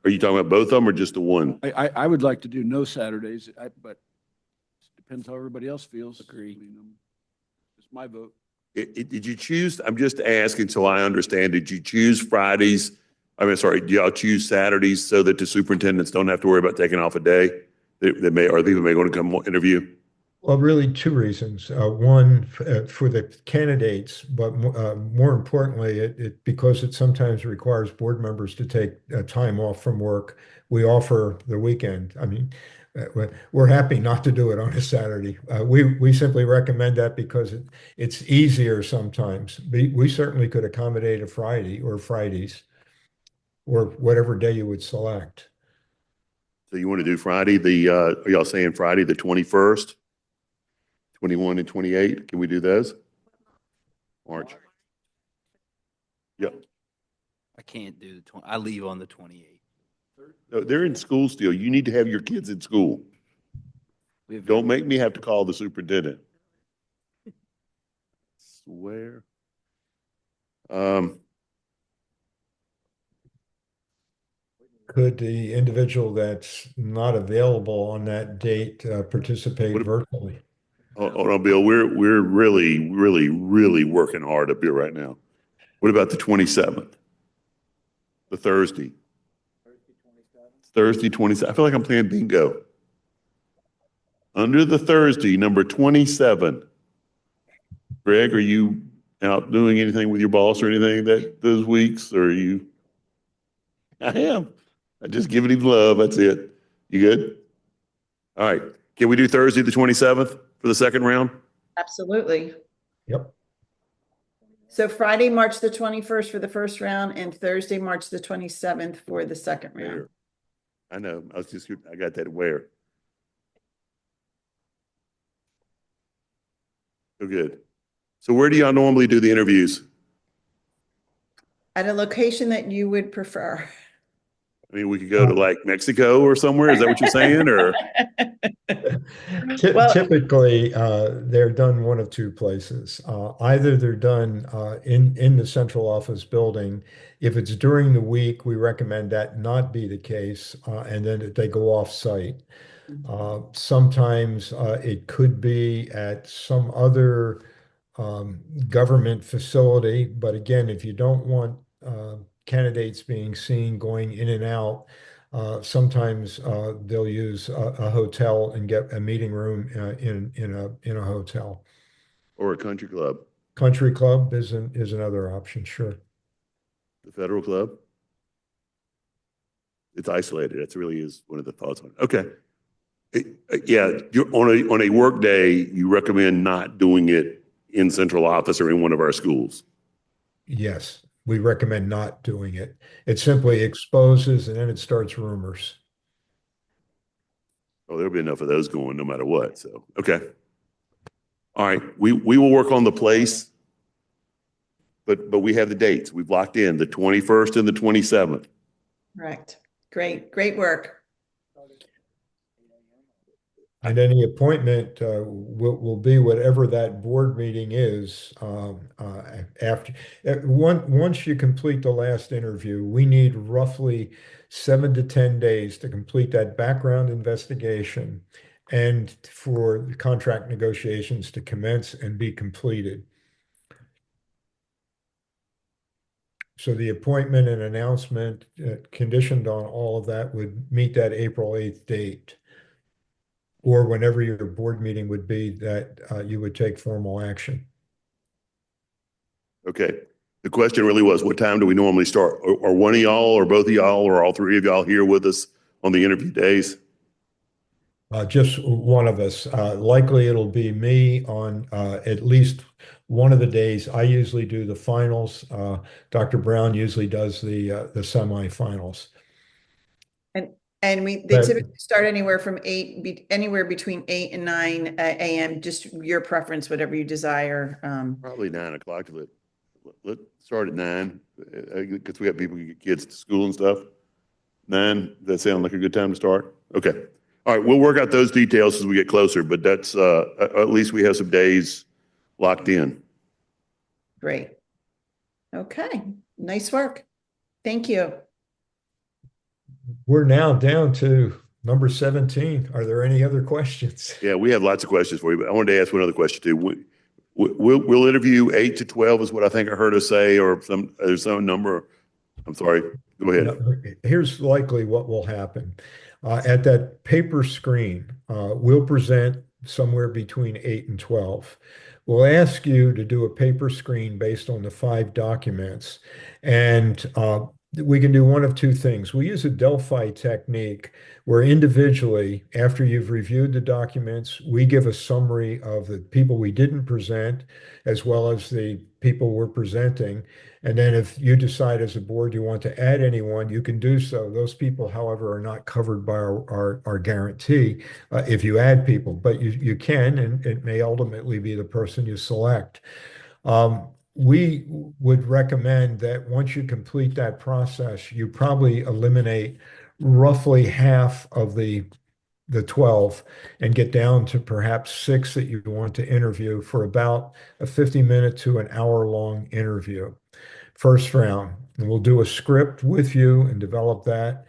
Speaker 1: are you talking about both of them or just the one?
Speaker 6: I would like to do no Saturdays, but it depends how everybody else feels.
Speaker 2: Agree.
Speaker 6: It's my vote.
Speaker 1: Did you choose, I'm just asking so I understand, did you choose Fridays? I mean, sorry, do y'all choose Saturdays so that the superintendents don't have to worry about taking off a day? They may, or people may want to come interview?
Speaker 3: Well, really 2 reasons. One, for the candidates, but more importantly, because it sometimes requires board members to take time off from work, we offer the weekend. I mean, we're happy not to do it on a Saturday. We simply recommend that because it's easier sometimes. We certainly could accommodate a Friday or Fridays or whatever day you would select.
Speaker 1: So you want to do Friday, are y'all saying Friday, the 21st? 21 and 28, can we do those? March. Yep.
Speaker 8: I can't do I leave on the 28th.
Speaker 1: No, they're in school still. You need to have your kids in school. Don't make me have to call the superintendent. Swear.
Speaker 3: Could the individual that's not available on that date participate virtually?
Speaker 1: Hold on, Bill. We're really, really, really working hard up here right now. What about the 27th? The Thursday? Thursday, 27th. I feel like I'm playing bingo. Under the Thursday, number 27. Greg, are you out doing anything with your boss or anything those weeks? Or are you? I am. I just giving him love. That's it. You good? All right. Can we do Thursday, the 27th for the second round?
Speaker 4: Absolutely.
Speaker 3: Yep.
Speaker 4: So Friday, March the 21st for the first round, and Thursday, March the 27th for the second round.
Speaker 1: I know. I got that where. So good. So where do y'all normally do the interviews?
Speaker 4: At a location that you would prefer.
Speaker 1: I mean, we could go to like Mexico or somewhere. Is that what you're saying? Or
Speaker 3: Typically, they're done one of 2 places. Either they're done in the central office building. If it's during the week, we recommend that not be the case, and then they go off site. Sometimes it could be at some other government facility, but again, if you don't want candidates being seen going in and out, sometimes they'll use a hotel and get a meeting room in a hotel.
Speaker 1: or a country club?
Speaker 3: Country club is another option, sure.
Speaker 1: The Federal Club? It's isolated. That really is one of the thoughts on it. Okay. Yeah, you're on a work day, you recommend not doing it in central office or in one of our schools?
Speaker 3: Yes, we recommend not doing it. It simply exposes and then it starts rumors.
Speaker 1: Oh, there'll be enough of those going no matter what. So, okay. All right. We will work on the place, but we have the dates. We've locked in the 21st and the 27th.
Speaker 4: Correct. Great work.
Speaker 3: And then the appointment will be whatever that board meeting is after. Once you complete the last interview, we need roughly 7 to 10 days to complete that background investigation and for the contract negotiations to commence and be completed. So the appointment and announcement conditioned on all of that would meet that April 8th date. Or whenever your board meeting would be that you would take formal action.
Speaker 1: Okay. The question really was, what time do we normally start? Are one of y'all or both of y'all or all three of y'all here with us on the interview days?
Speaker 3: Just one of us. Likely it'll be me on at least one of the days. I usually do the finals. Dr. Brown usually does the semifinals.
Speaker 4: And they typically start anywhere from anywhere between 8 and 9 a.m. Just your preference, whatever you desire.
Speaker 1: Probably 9 o'clock. Let's start at 9 because we have people who get kids to school and stuff. 9, does that sound like a good time to start? Okay. All right, we'll work out those details as we get closer, but that's at least we have some days locked in.
Speaker 4: Great. Okay, nice work. Thank you.
Speaker 3: We're now down to number 17. Are there any other questions?
Speaker 1: Yeah, we have lots of questions for you, but I wanted to ask one other question too. We'll interview 8 to 12 is what I think I heard us say, or there's some number. I'm sorry. Go ahead.
Speaker 3: Here's likely what will happen. At that paper screen, we'll present somewhere between 8 and 12. We'll ask you to do a paper screen based on the 5 documents, and we can do one of two things. We use a Delphi technique where individually, after you've reviewed the documents, we give a summary of the people we didn't present, as well as the people we're presenting. And then if you decide as a board you want to add anyone, you can do so. Those people, however, are not covered by our guarantee if you add people, but you can, and it may ultimately be the person you select. We would recommend that once you complete that process, you probably eliminate roughly half of the 12 and get down to perhaps 6 that you want to interview for about a 50-minute to an hour-long interview. First round, and we'll do a script with you and develop that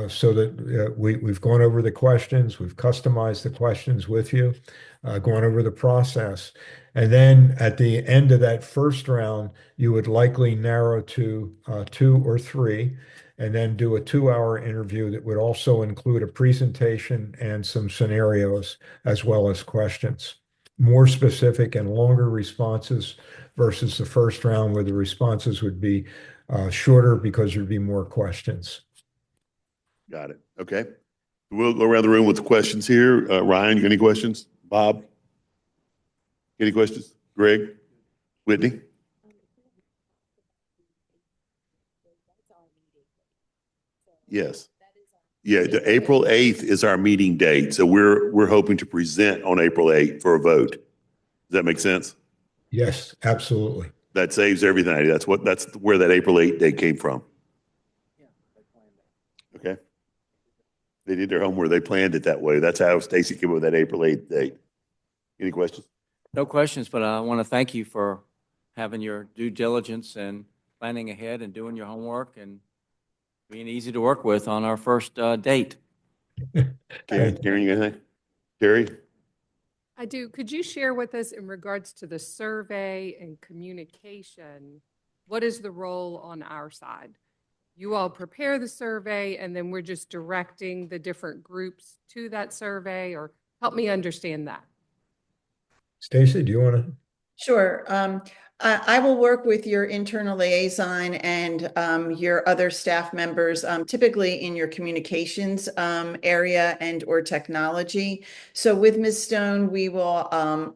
Speaker 3: so that we've gone over the questions, we've customized the questions with you, gone over the process. And then at the end of that first round, you would likely narrow to 2 or 3, and then do a 2-hour interview that would also include a presentation and some scenarios as well as questions. More specific and longer responses versus the first round where the responses would be shorter because there'd be more questions.
Speaker 1: Got it. Okay. We'll go around the room with the questions here. Ryan, you got any questions? Bob? Any questions? Greg? Whitney? Yes. Yeah, the April 8th is our meeting date. So we're hoping to present on April 8th for a vote. Does that make sense?
Speaker 3: Yes, absolutely.
Speaker 1: That saves everything. That's where that April 8th date came from. Okay. They did their homework. They planned it that way. That's how Stacy came up with that April 8th date. Any questions?
Speaker 2: No questions, but I want to thank you for having your due diligence and planning ahead and doing your homework and being easy to work with on our first date.
Speaker 1: Karen, you got anything? Terry?
Speaker 7: I do. Could you share with us in regards to the survey and communication, what is the role on our side? You all prepare the survey and then we're just directing the different groups to that survey, or help me understand that.
Speaker 3: Stacy, do you want to?
Speaker 4: Sure. I will work with your internal liaison and your other staff members, typically in your communications area and or technology. So with Ms. Stone,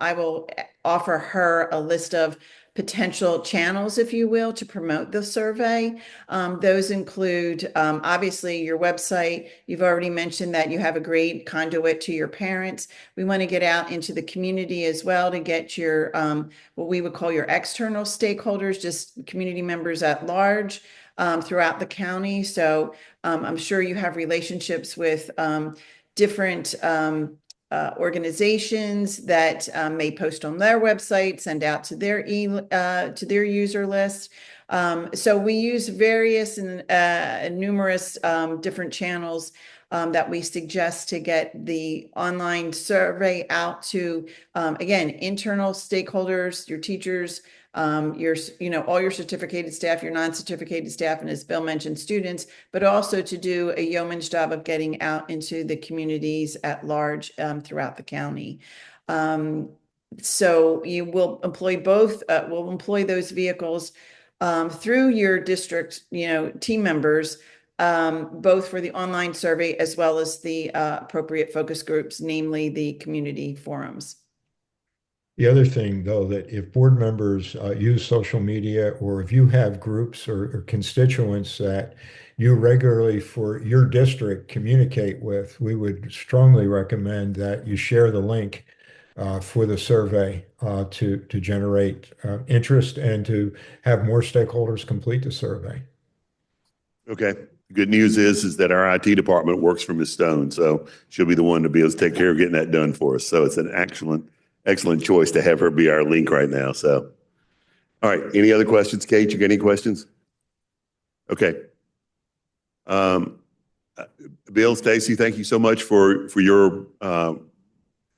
Speaker 4: I will offer her a list of potential channels, if you will, to promote the survey. Those include, obviously, your website. You've already mentioned that you have a great conduit to your parents. We want to get out into the community as well to get your, what we would call your external stakeholders, just community members at large throughout the county. So I'm sure you have relationships with different organizations that may post on their website, send out to their to their user list. So we use various and numerous different channels that we suggest to get the online survey out to, again, internal stakeholders, your teachers, your, all your certificated staff, your non-certificated staff, and as Bill mentioned, students, but also to do a yeoman's job of getting out into the communities at large throughout the county. So you will employ both, will employ those vehicles through your district, team members, both for the online survey as well as the appropriate focus groups, namely the community forums.
Speaker 3: The other thing, though, that if board members use social media, or if you have groups or constituents that you regularly for your district communicate with, we would strongly recommend that you share the link for the survey to generate interest and to have more stakeholders complete the survey.
Speaker 1: Okay. The good news is that our IT department works for Ms. Stone, so she'll be the one to be able to take care of getting that done for us. So it's an excellent choice to have her be our link right now. So, all right. Any other questions, Kate? You got any questions? Okay. Bill, Stacy, thank you so much for your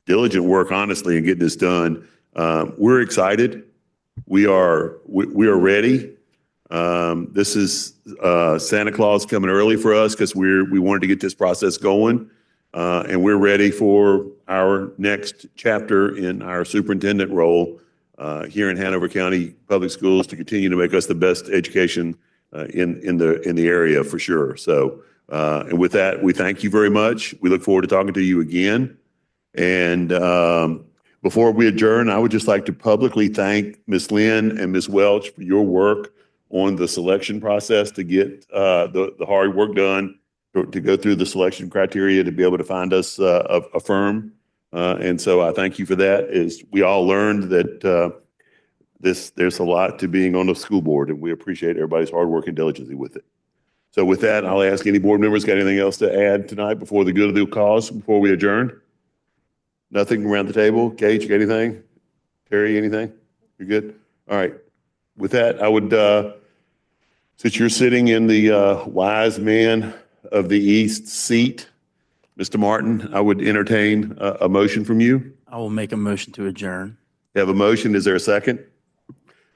Speaker 1: diligent work, honestly, in getting this done. We're excited. We are ready. This is Santa Claus coming early for us because we wanted to get this process going, and we're ready for our next chapter in our superintendent role here in Hanover County Public Schools to continue to make us the best education in the area for sure. So, and with that, we thank you very much. We look forward to talking to you again. And before we adjourn, I would just like to publicly thank Ms. Lynn and Ms. Welch for your work on the selection process to get the hard work done to go through the selection criteria to be able to find us a firm. And so I thank you for that. As we all learned that there's a lot to being on the school board, and we appreciate everybody's hard work and diligence with it. So with that, I'll ask any board members got anything else to add tonight before the good of the cause, before we adjourn? Nothing around the table? Kate, you got anything? Terry, anything? You're good? All right. With that, I would, since you're sitting in the wise man of the East seat, Mr. Martin, I would entertain a motion from you.
Speaker 8: I will make a motion to adjourn.
Speaker 1: You have a motion. Is there a second?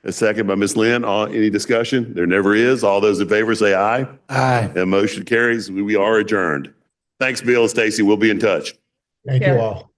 Speaker 1: A second by Ms. Lynn. Any discussion? There never is. All those in favor say aye.
Speaker 8: Aye.
Speaker 1: The motion carries. We are adjourned. Thanks, Bill and Stacy. We'll be in touch.
Speaker 3: Thank you all.